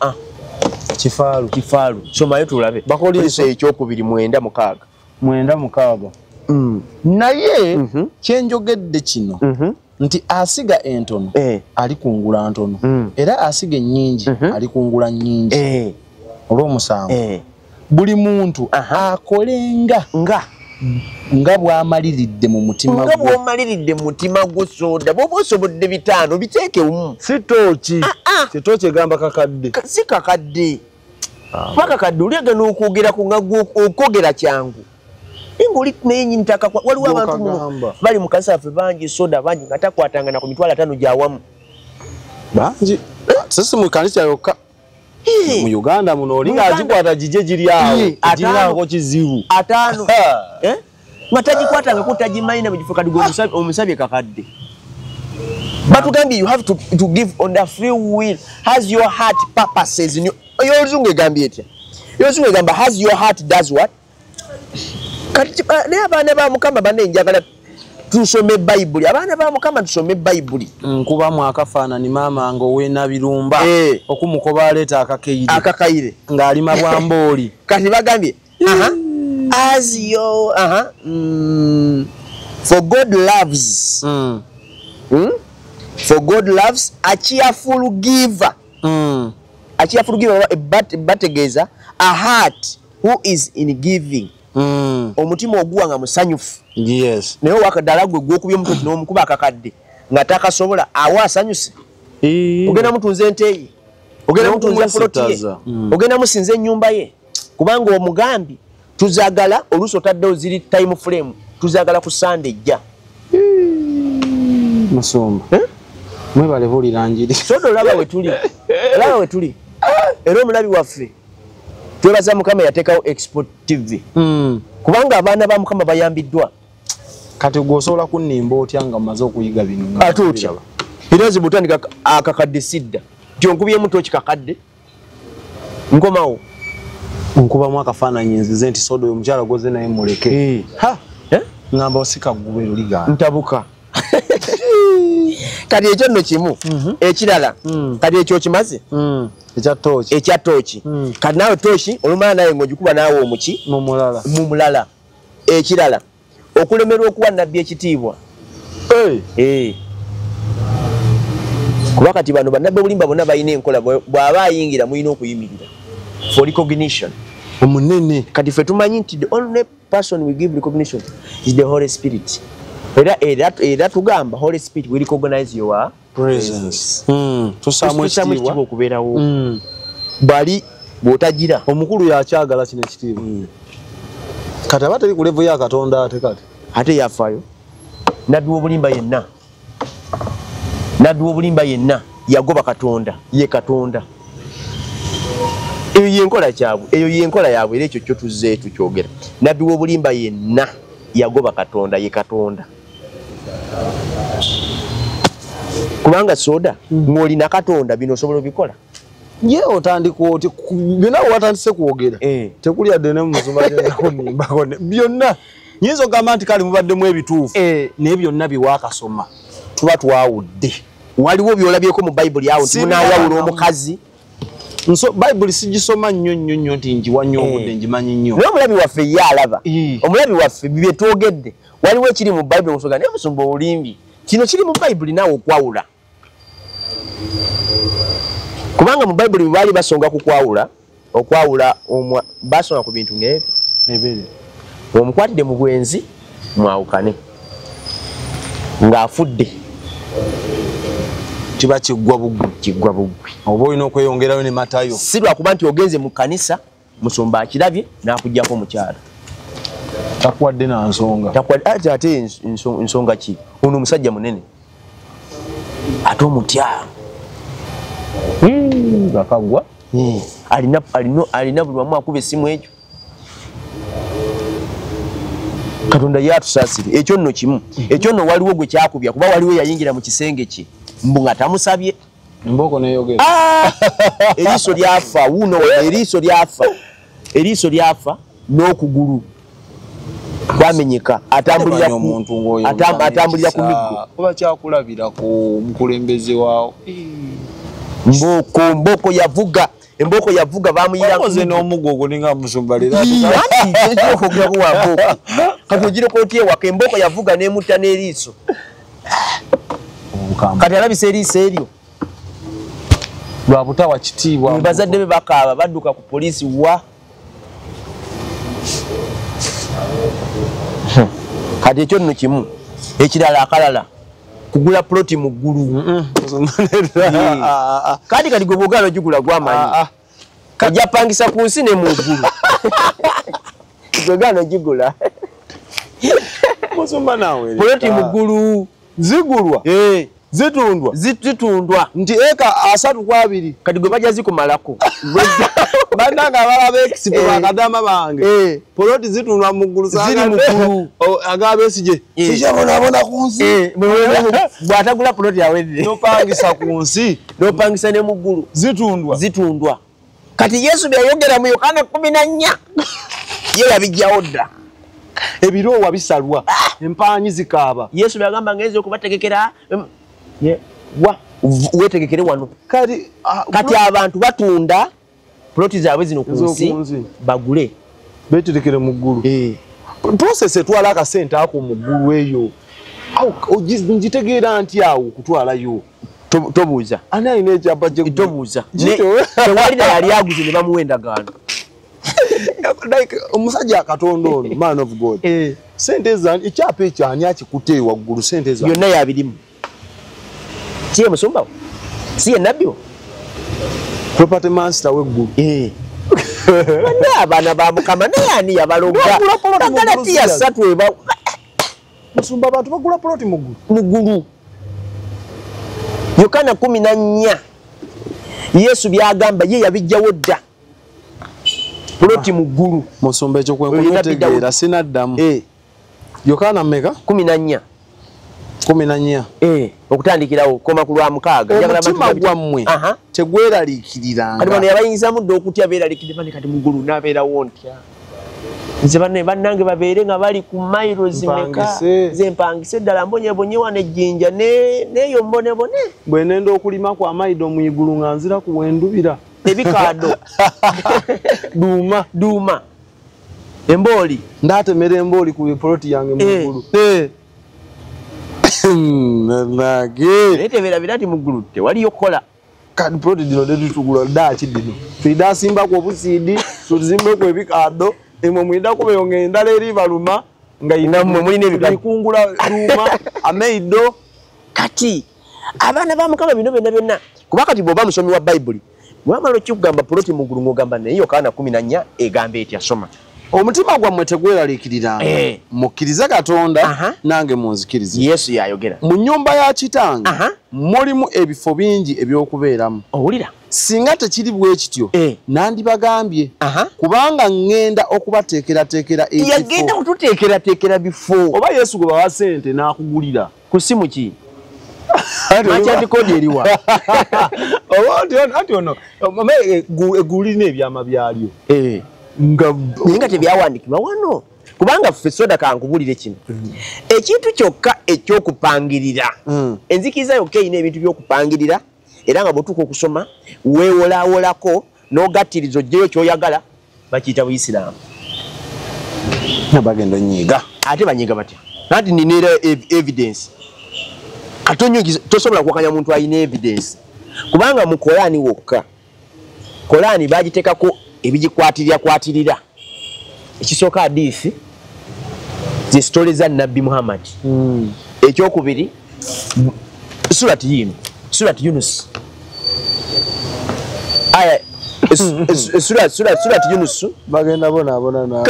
kifaalu somayo tulabe bakoliriso ekyokubiri 9:6 naye kyenjogedde kino nti asiga entono ali kungula ntono era asiga ennyingi ali kungula nnyingi olw'omusango buli muntu akolenga nga bw'amaliridde mu mutima gwe bw'omaliridde mu mutima gwo soda bw'oba osobodde 5 biteekemu si tooki egamba kakadde si kakadde kakadde olyega n'okwogera ku nga okwogera kyangu ng'oli naye nyini ttaka waliwo abantu bali mu kanisa yaffe bangi soda bangi nga takwatanga na ku 5 gy'awamu bangi sisi mu kanisa yokka mu Uganda muno olinga agikwata gije giri awo girako kizibu 5 nga tagikwatanga ko tagimayina mu kifo kadigo omusabye kakadde batugambye you have to give on the free will has your heart purposes in yozungu egambye etya yozungu egamba has your heart does what kati ne abaana ba Mukama banenjagala tusome Bible abaana ba Mukama tusome Bible nkuba mu akafaanani maama ngo wena birumba okumukoba aleta akakaire ngali mabwamboli kati bagambye as your for God loves for God loves a cheerful giver bategeeza a heart who is in giving omutima oguwanga musanyufu yes naye wakadala gwe gwokubye omutoki n'omukuba akakadde nga takasobola awa asanyuse ogenda mutunze ente ye ogenda mutunze ploti ye ogenda musinze ennyumba ye kubanga omugambi tuzagala oluusi otaddewo ziri time frame tuzagala ku Sunday ejja musumba mwebale bulira njiri sodo olaba we tuli era omulabi waffe twebaza Mukama yateekawo Export TV kubanga abaana ba Mukama bayambiddwa kati gwosobola kunnimba otya nga mmaze okuyiga bino atutya era zibutandika akakadde sidda tyonkubye muto kikakadde nkomawo nkubamu akafaananyi nzize nti sodo omukyala goze naye muleke ngamba osika gubero liga ntabuka kati ekyo nno kimu ekirala kati ekyo kimaze ekya tooki kati naawe tooki olumala naye ng'ogikuba naawe omuki mumulala ekirala okulemerwa okuwa nabbi ekitiibwa kuba kati bano bannabbi obulimba bonna balina enkola bw'aba ayingira mulina okuyimirira for recognition omunene kati ffe tumanyi nti the only person we give recognition is the Holy Spirit era tugamba Holy Spirit we recognize your presence tusamu ekitiibwa okubeerawo bali bw'otagira omukulu yakyagala kino ekitiibwa kati aba teri ku level ya Katonda ate yafaayo nabbi w'obulimba yenna yagoba Katonda ye Katonda eyo yenkola kyabwe eyo yenkola yaabwe era ekyo kyo tuzze tukyogera nabbi w'obulimba yenna yagoba Katonda ye Katonda kubanga soda ng'olina Katonda bino osobola obikola ye otandika oti byonna watandise kwogera tekuli yadde ne musumba nimba byonna nyinza ogamba nti kale mubaddemu ebituufu naye byonna biwaakasoma tuba twawudde waliwo byolabyeko mu Bible awo nti munaawawula omukazi Bible sigisoma nnyo nti njiwa nnyo obudde njimanyi nnyo naye omulabi waffe ye alaba omulabi waffe bye twogedde waliwo ekiri mu Bible musoga naye musumba olimbi kino kiri mu Bible naawe okwawula kubanga mu Bible baali basonga ku okwawula basonga ku bintu ng'ebyo ebere omukwatidde mu bwenzi mwawukane ng'afudde kiba kiggwa buggwi oba olina okweyongerayo ne matayo si lwakuba nti ogenze mu kanisa musumba akirabye n'akugyako mukyala takuwadde na nsonga takuwadde ate ensonga ki ono omusajja munene ate omutya bakagwa alina buli wamu akuba essimu ekyo Katonda yatusaasire ekyo nno kimu ekyo nno waliwo gwe kyakubya kuba waliwo yayingira mu kisenge kye mbu nga tamusabye mboko neyogera eriiso lyafa wuno eriiso lyafa n'okugulu kwamenyeka atambulira ku miggo kuba kyakulabira ku mukulembeze waawo mboko yavuga emboko yavuga bamuyirakoze n'omuggo ogwo ninga musumba leero okugirako wa mboko kati ogireko otya ewaka emboko yavuga n'emutta n'eriiso kati alabisa eriiso eryo lwa butawa kitiibwa bazadde be bakaaba badduka ku poliisi wa kati ekyo nno kimu ekirala akalala kugula ploti mu ggulu kati kati gwe bwogala ogigula gwamanyi kajja pangisa ku nsi ne mu ggulu gwegana ogigula musumba nawe ploti mu ggulu zigulwa zitundwa nti eka 3-2 kati gwe bajja zikumalako bannanga abala b'ekisibo bakadama bange poloti zitundwa mu ggulu ziri mu ggulu agabeesije sikyabonabona ku nsi bw'atagula poloti awedde nopangisa ku nsi nopangisa ne mu ggulu zitundwa kati Yesu byayogera mu Yokaana 14 ye yabijjawo dda ebiroowa bisalwa empanyi zikaaba Yesu byagamba ngenze okubategekera wetegekere wano kati abantu batunda ploti zaabwe zino ku nsi bagule beterekere mu ggulu process etwala akasente ako mu ggulu eyo ngitegeera nti awo okutwalayo tobuuza ani alina ekyapa tobuuza tewalina yali aguze ne bamuwa endagaano omusajja akatonda ono man of God sente zani ekyapa ekyo ani akikutte waggulu sente zani yonna yabirimu siye musumbawo siye nabyo property master weggulu abaana ba Mukama naye ani yabaloga Galatiya 3 musumba abantu bagula ploti mu ggulu Yokaana 14 Yesu byagamba ye yabijjawo dda ploti mu ggulu musumba ekyo kwenkutegeera sinaddamu Yokaana mmeka 14 okutandikirawo koma ku lwa 6 omutima gwammwe tegweraliikiriranga kati bano yabayinzamu dda okutya beeraliikirire kati mu ggulu n'abeerawo ntya nze bannange babeere nga bali ku mayiro zimeka ze mpangise ddala mbonyebonye wano ejjinja neeyo mbonebone bwe nenda okulima kwa mayido mu igulu nga nzira ku wendubira ebikaado duuma embooli ndaatemera embooli ku ploti yange mu ggulu naye tebeerabira nti mu ggulu tewaliyo kukola kati ploti dino detutugula ddaaki dino tuidaasimbaku obusiidi tuzimbeku ebikaado emwe mwidako beyonga endala eri baluma nga inammwe mulina ebikungula duuma amaido kati abaana ba Mukama bino byonna kuba kati bw'oba musomi wa Bayibuli wamala okikugamba ploti mu ggulu ng'ogamba naye Yokaana 14 egamba etya soma omutima gwammwe tegweraliikiriranga mukkirize Katonda nange munzikirize Yesu yayogera mu nnyumba ya kitange mulimu ebifo bingi eby'okubeeramu owulira singa tekiri bwe kityo nandibagambye kubanga ŋŋenda okubateekerateekera ekifo yagenda kututeekerateekera bifo oba Yesu gwe bawa ssente n'akugulira ku simu ki makyandikoodi eriwa anti ono eggulu lirina ebyama byalyo naye nga tebyawandiikibwa wano kubanga ffe soda kankubulire kino ekintu kyokka ekyokupangirira enzikiriza yokka erina ebintu by'okupangirira era nga bw'otuuka okusoma weewolaawolako n'ogattiriza oggyeyo kyoyagala bakiyita Buyisiraamu bagenda onyiiga ate banyiiga batya anti nina evidence kati tosobola kuwakanya muntu alina evidence kubanga mu Kolaani wokka Kolaani bagiteekako ebigikwatirira ekisooka hadiisi zi stories za Nabbi Muhammad. Ekyokubiri surati Yunus. Aya surati Yunus bagenda bona na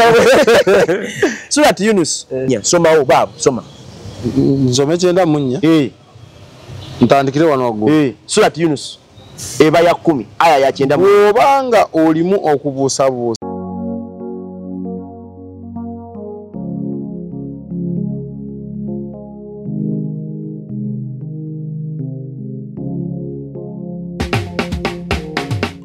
surati Yunus. Soma babu soma. Nzome kyenda munya. Ntandikire wano waggulu. Surati Yunus eba ya 10 aya ya 9. Obanga olimu okubuusabuusa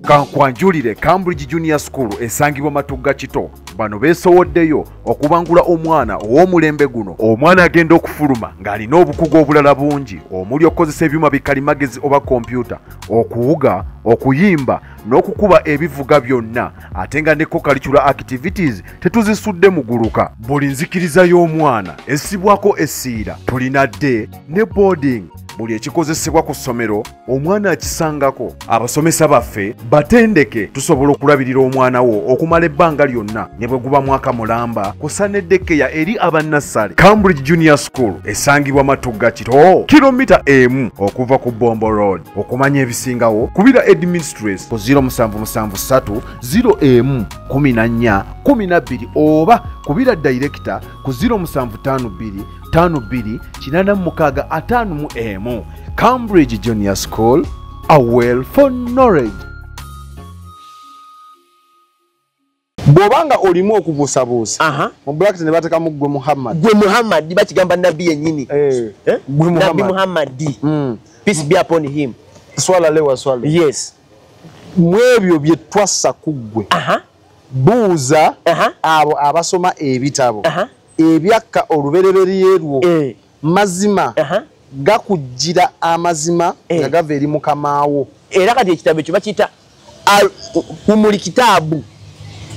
Kankwanjulire Cambridge Junior School esangibwa Matugga Kito bano beesowoddeyo okubangula omwana ow'omulembe guno. Omwana agenda okufuluma ng'alina obukugu obulala bungi omuli okukozesa ebyuma bikalimagezi oba kompyuta, okuwuga, okuyimba n'okukuba ebivuga byonna, ate nga ne co-curricular activities tetuzisudde muguluka. Buli nzikiriza y'omwana essibwako essiira, tulina day ne boarding. Buli ekikozesebwa ku ssomero omwana akisangako. Abasomesa baffe batendeke tusobola okulabirira omwana wo okumala ebbanga lyonna ne bwe guba mwaka mulamba kusa n'eddekeya eri abannassale. Cambridge Junior School esangibwa Matugga Kito, kilomita emu okuva ku Bombo Road. Okumanya ebisingawo kubira administrator ku 0773 011412 oba kubira director ku 0752 52 Cambridge Junior School, a well for knowledge. Bobanga olimu okubuusabuusa mu bracket ne batekamu gwe Muhammad. Gwe Muhammad bakigamba Nabbi yennyini. Gwe Nabbi Muhammad. Peace be upon him. Swala lewa swala. Yes. Mwebyo bye twassa ku ggwe. Buuza abo abasoma ebitabo. Ebyakka olubereberye lwo. Mazima. Gakujjira amazima nga gava eri mukamaawo. Era kati ekitabo ekyo bakiyita Humuli Kitabu.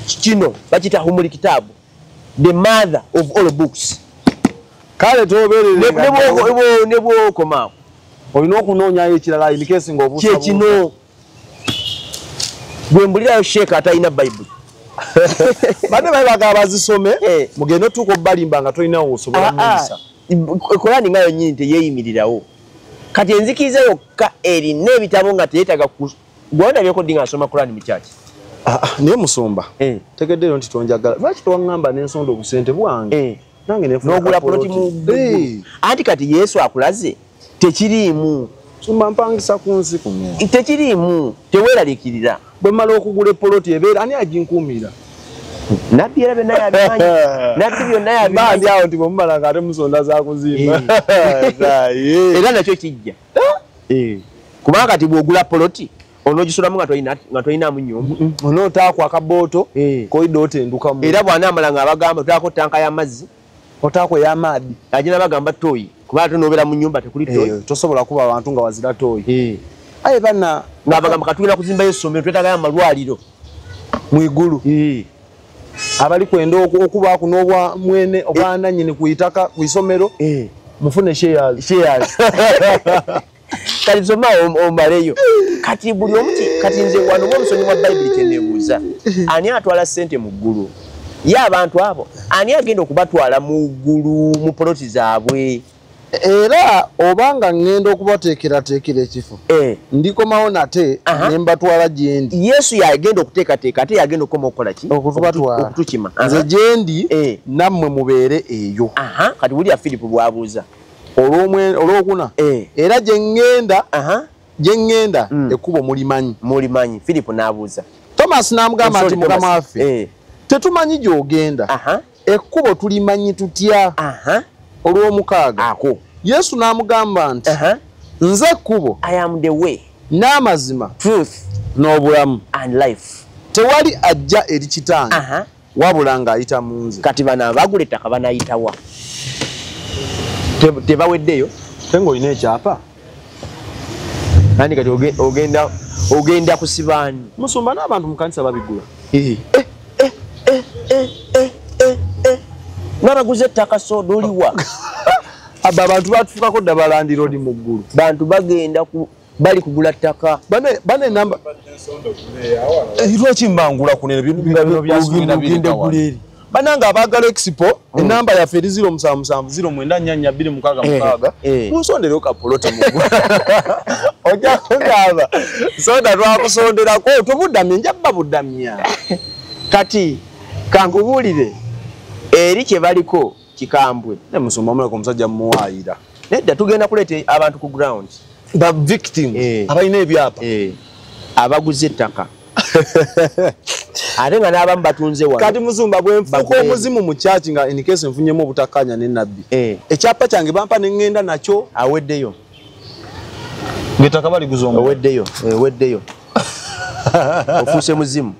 Kino bakiyita Humuli Kitabu, the mother of all books. Kale toberere ne bw'okomaawo olina okunoonyayo ekirala in case ng'obuusa kyekino bwe mbulirayo sheeka atalina Bible. Bane babaga bazisome mugende otuuka obbalimba nga tolinawo osobola muyisa. Korani ngayo nnyini teyeeyimirirawo. Kati enzikiriza yokka erina ebitabo nga teyeetaga gwanda byeko dinga asoma Korani mu kyaki. Naye musumba tegeddeyo nti tonjagala lwaki twaŋŋamba n'ensonda obusente bwange nange n'ogula poloti mu anti kati Yesu akulaze tekiriimu. Sumba mpangisa ku nsi kuno tekiriimu, teweeraliikirira. Bwe mmala okugula epoloti ebeera ani aginkuumira? Nabbi era byonna yabimanyi. Nabbi byonna yabimanyi awo nti bwe mumala ng'ate musonda za kuzimba era nakyo kijja. Kubanga kati bw'ogula poloti onogisulamu nga tolinamu nnyumba, onootaako akabooto koyidde otendukamu, era bw'anaamala ng'abagamba otaako tanka y'amazzi, otaako ey'amaadhi agenda bagamba tooyi, kubanga tonobeera mu nnyumba tekuli tooyi, tosobola kuba abantu nga wazira tooyi. Aye bana ng'abagamba katugenda kuzimbayo essomero twetagayo amalwaliro mu igulu, abali kwenda okubaako n'obwa mwene obwanannyini ku itaka ku isomero mufune shares. Kati soma omaleyo. Kati buli omuti kati nze wano omusonyi wa Bible kyeneebuuza. Ani atwala ssente mu ggulu? Ye abantu abo ani agenda okubatwala mu ggulu mu poloti zaabwe? Era obanga ngenda okubateekerateekera ekifo ndikomawo nate ne mbatwala gye ndi. Yesu yagenda okuteekateeka ate yagenda okukoma okukola ki? Okutukima. Nze gye ndi nammwe mubeere eyo. Kati wulira Filipo bw'abuuza olwokuna era gye ngenda ekkubo mulimanyi. Filipo n'abuuza. Thomas n'amugamba nti mukama waffe tetumanyi gy'ogenda, ekkubo tulimanyi tutya? Olw'omukaaga Yesu n'amugamba nti nze ekkubo, I am the way, n'amazima, truth n'obulamu, and life. Tewali ajja eri kitange wabula ng'ayita mu nze. Kati bano abagula ettaka banayitawa? Tebaweddeyo? Tenga olina ekyapa? Kandi kati ogenda kusibaani. Musumba n'abantu mu kanisa babigula. N'abaguze ettaka soda oliwa? Abo abantu batufukako dda balandira oli mu ggulu. Bantu bagenda bali kugula ttaka. Bane namba lwaki mbangula ku neno bino byasubira biri. bananga abagala expo enamba ya 0770794266 musondere ka polote mugwa oja kugaba sonda twakusondera ko tubudamye njabba budamya kati kankubulire eri kye baliko kikambwe ne musumba muleko musajja muwayira nedda tugenda kuleta abantu ku ground the victims abayina ebyapa abaguze ettaka ate nga n'abamu batunze wano kati musumba bwe nfuko omuzimu mu church nga in case nfunyemu obutakanya ne nabbi ekyapa kyange bampa ne ngenda nakyo aweddeyo ngetaka bali kuzomba weddeyo ofuuse muzimu.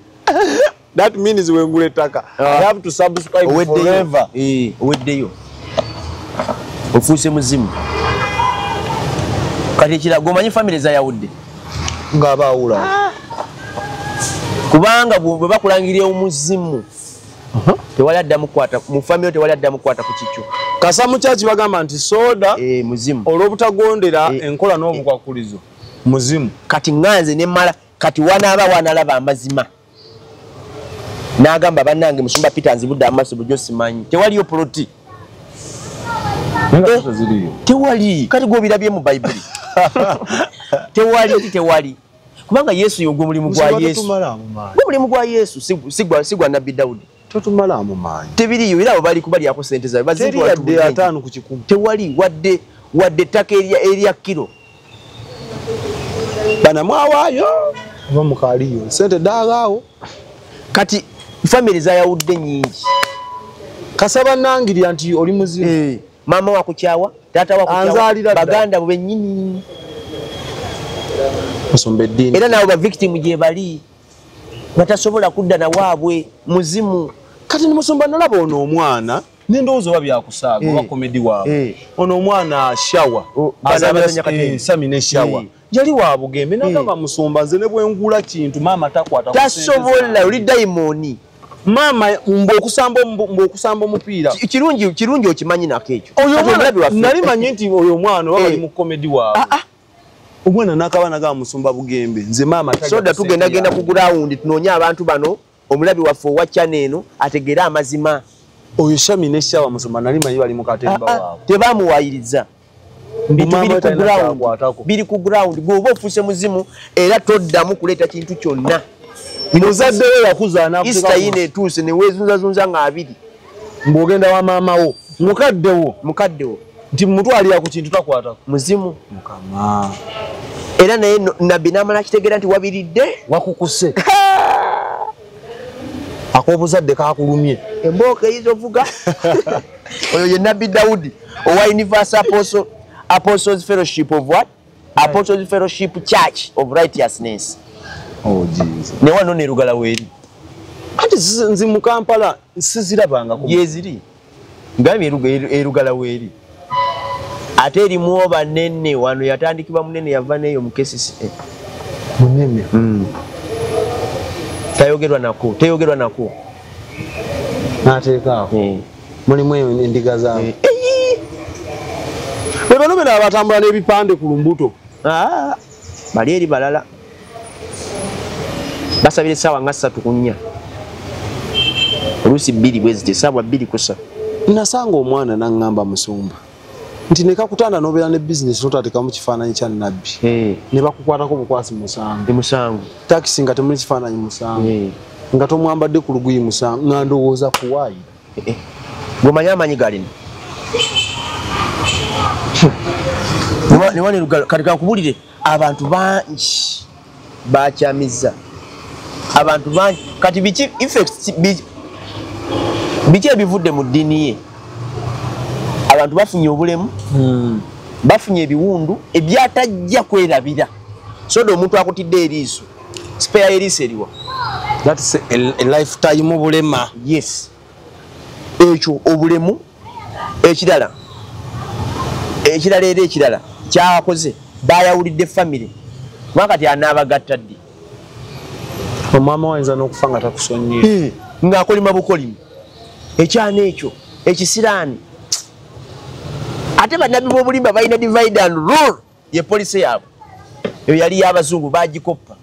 That means we ngule taka I have to subscribe forever weddeyo ofuuse muzimu. Kati ekirago omanyi family za Yawudde nga baawula kubanga bwe bakulangirira omuzimu tewali addamu kukwata mu family tewali addamu kukwata ku kicyo. Kasa mu church bagamba nti soda muzimu olw'obutagondera enkola n'obukwakulizo muzimu. Kati nganze ne mala kati wanalaba amazima n'agamba bannange musumba Peter nzibudde amaaso bujo simanyi tewaliyo poloti tewali kati gw'obirabye mu Bayibuli tewali kubanga Yesu yogwo mulimu gwa Yesu mulimu gwa Yesu sigwa nabbi Daudi totumala mu maanyi tebiriyo era abo bali kubali yako sente zawe bazitwa watu 5 ku kikumu tewali wadde ttaka erya kilo bana mwawaayo aba mukaliyo sente daagaawo. Kati family za Yawudde nyingi kasaba nangirya nti oli muzimu mama wakukyawa tata wakukyawa baganda bwennyini musombe dini era nawo ba victim gye bali batasobola kudda na waabwe muzimu. Kati ni musomba nalaba ono omwana n'endowooza oba byakusaaga oba komedi waabwe ono omwana shawa sami ne shawa yali wa bugembe nagamba musomba nze ne bwengula kintu maama takwata tasobola oli daimoni maama mbokusamba omupiira kirungi okimanyi nako ekyo nali manyi nti oyo omwana oba bali mu komedi waabwe omwana n'akabana ga musumba bugembe nze maama soda tugendagenda ku ground tunoonya abantu bano omulabi waffe owa channel eno ategeera amazima. Oyo shami ne shawa musumba nali manyi bali mu katemba waabwe tebamuwayiriza biri ku ground gwoba ofuuse muzimu era toddamu kuleeta kintu kyonna. Muzadde we yakuzaana Easter yine etuuse ne weezunzazunza nga abiri mbogenda wa maama wo mukaddewo nti mutwalira ku kintu takwatako muzimu mukama era naye nabbi n'amala kitegeera nti wabiridde wakukuse ak'obuzadde kakulumye embooka eyizovuga oyo ye nabbi Dawudi owa Universal Apostles Fellowship of what? Apostles Fellowship Church of Righteousness. Oh Jesus. Ne wano ne Lugala weeri. Ati nzi mu Kampala sizirabanga ku yeziri. Ngami Lugala weeri. Ate erimu banene wano yatandikibwa munene yava neyo mu KCCA. Munene. Tayogerwa nako. Nateekako. Mulimu endiga zaawe. Bano bena abatambula n'ebipande ku lumbuto. Bali eri balala. Basabire essaawa nga 3 ku 4. Oluusi 2 bwezite essaawa 2 ku 3. Nasanga omwana n'angamba musumba nti nekakutanda n'obeera ne bizinesi notateekamu kifaananyi kya nabbi ne bakukwatako bukwasi musango takisi nga temuli kifaananyi musango nga tomwambadde ku luguyi musango nga ndowooza kuwaayira gwomanyi amanyi galina newani Lugalo kati kankubulire abantu bangi bakyamizza abantu bangi kati biki effects biki ebivudde mu ddiini ye abantu bafunye obulemu bafunye ebiwundu ebyatajja kwerabira soda omuntu akutidde eriiso spare eriiso eriwa that's a lifetime obulema yes ekyo obulemu ekirala era kyakoze bayawulidde family wakati anaabagatta ddi omama wayinza n'okufa nga takusonyiye ng'akolima bukolimi ekyana ekyo ekisiraani ate bannabbi b'obulimba balina divide and rule ye polisi yaabwe eyo yali y'abazungu bagikoppa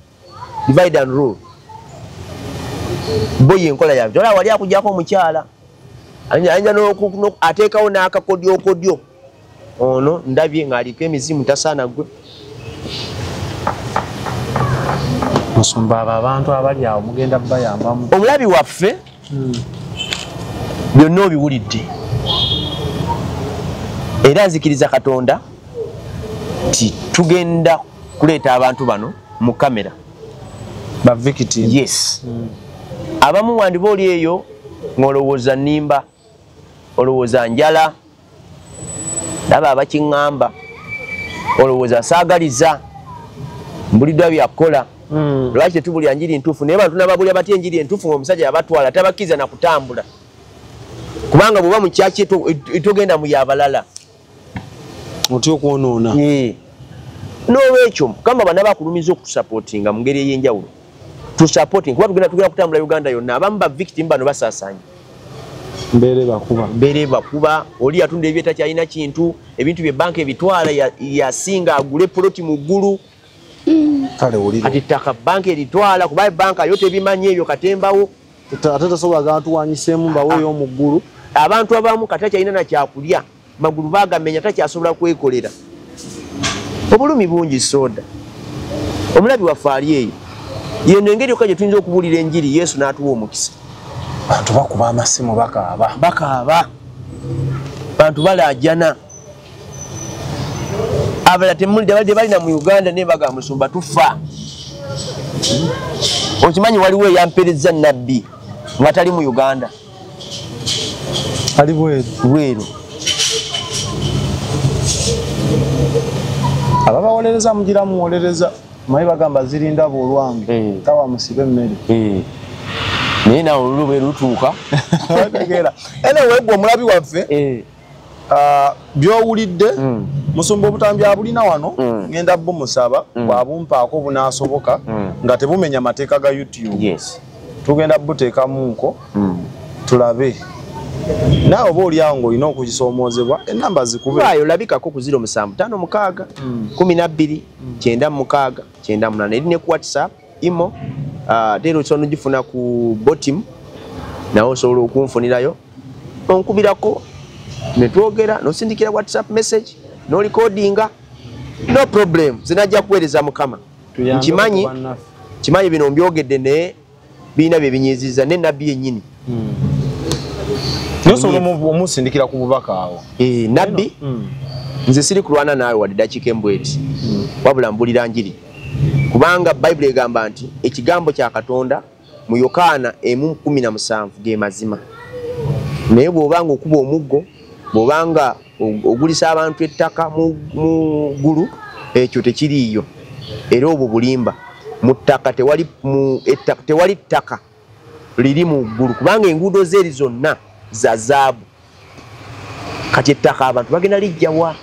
divide and rule bo yenkola yaabwe tola wali akugyako omukyala Anja ateekawo n'akakodyo ono ndabye ng'aliko emizimu tasaana gwe. Musumba abantu abali awo mugenda bayambamu. Omulabi waffe byonna obiwulidde era nzikiriza Katonda ti tugenda kuleeta abantu bano mu kamera ba victim. Yes. Abamu wandiba oli eyo ng'olowooza nnimba, olowooza njala, laba abakiŋŋamba, olowooza saagaliza, mbuliddwa byakola. Lwaki tetubulya njiri ntuufu naye bantu nababulya batya enjiri entuufu ng'omusajja yabatwala tabakkiriza na kutambula. Kubanga bw'oba mu kyaki etogenda mu yabalala. Otyo okwonoona. N'olwekyo Mukama bana bakulumiza okutusapootinga mu ngeri ey'enjawulo. Tusapooting kuba tugenda kutambula Uganda yonna. Abamu ba victim bano basaasanya. Mbeere bakuba. Oli yatunda ebyeta kyalina kintu, ebintu bye banka ebitwala yasinga agule poloti mu ggulu. Kale oliro. Ati ttaka banka eritwala kuba banka yo tebimanyi ebyo katembawo. Ate tasobola abantu wanyiseemu mbaweeyo mu ggulu. Abantu abamu kata kyalina na kyakulya magulu bagamenya takyasobola kwekolera. Obulumi bungi soda. Omulabi waffe ali eyo. Yeno engeri yokka gye tuyinza okubuulira enjiri Yesu n'atuwa omukisa. Bantu bakuba amasimu bakaaba. Bantu balaajana. Abala temulidde balidde balina mu Uganda ne baga Musumba tufa. Okimanyi waliwo eyampereza nabbi nga tali mu Uganda. Ali bweru. Ababawolereza mugira muwolereza. Mayi bagamba zirinda bolwange. Tawa musibe mmere. Naye nawe olulwe lutuuka. Otegeera. Anyway bwe omulabi waffe byowulidde Musumba obutambi abulina wano ngenda bumusaba bwabumpaako bunaasoboka nga tebumenya mateeka ga YouTube. Yes. Tugenda buteekamuko tulabe. Naawe oba oli awo ng'olina okukisoomozebwa ennamba zikube. Waayo labikako ku 0756 12 96 98 eri ne ku WhatsApp, imo, tero osobola ogifuna ku bottom nawe osobola okunfunirayo. Onkubirako ne twogera n'osindikira WhatsApp message n'olicordinga no problem zinajja kuweereza Mukama. Kimanyi bino mbyogedde naye birina bye binyiiziza ne nabbi yennyini. Nosobola omusindikira ku bubaka awo. Nabbi nze siri kulwana naawe wadde dakiika embweti wabula mbulira njiri. Kubanga Bayibuli egamba nti ekigambo kya Katonda mu Yokaana 1:17 ge mazima. Naye bw'obanga okuba omuggo, bw'obanga ogulisa abantu ettaka mu ggulu, ekyo tekiriiyo. Era obwo bulimba. Mu ttaka tewali ttaka liri mu ggulu kubanga enguudo zeeri zonna za zaabu. Kati ettaka abantu bagenda lijjawa.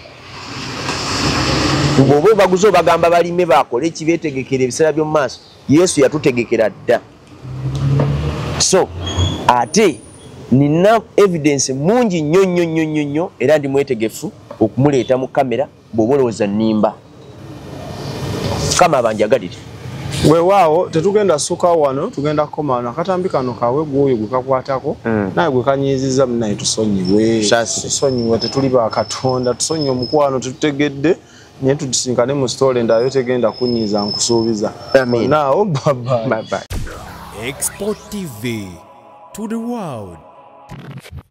Bw'oba baguze bagamba balime bakola ekibeetegekera ebiseera by'omu maaso. Yesu yatutegekera dda. So ate nina evidence mungi nnyo era ndi mwetegefu okumuleeta mu kamera bw'oba olowooza nnimba. Kama abanjagalire. Weewaawo tetugenda ssuka wano tugenda kukomaana akatambi kano kawe gwoyo gwe kakwatako naye gwe kanyiiziza naye tusonyiwe tetuli ba Katonda tusonyiwe omukwano tetutegedde naye tudisinkane mu story ndayo tegenda kunyiiza nkusuubiza. Naawo bye bye. Export TV to the world.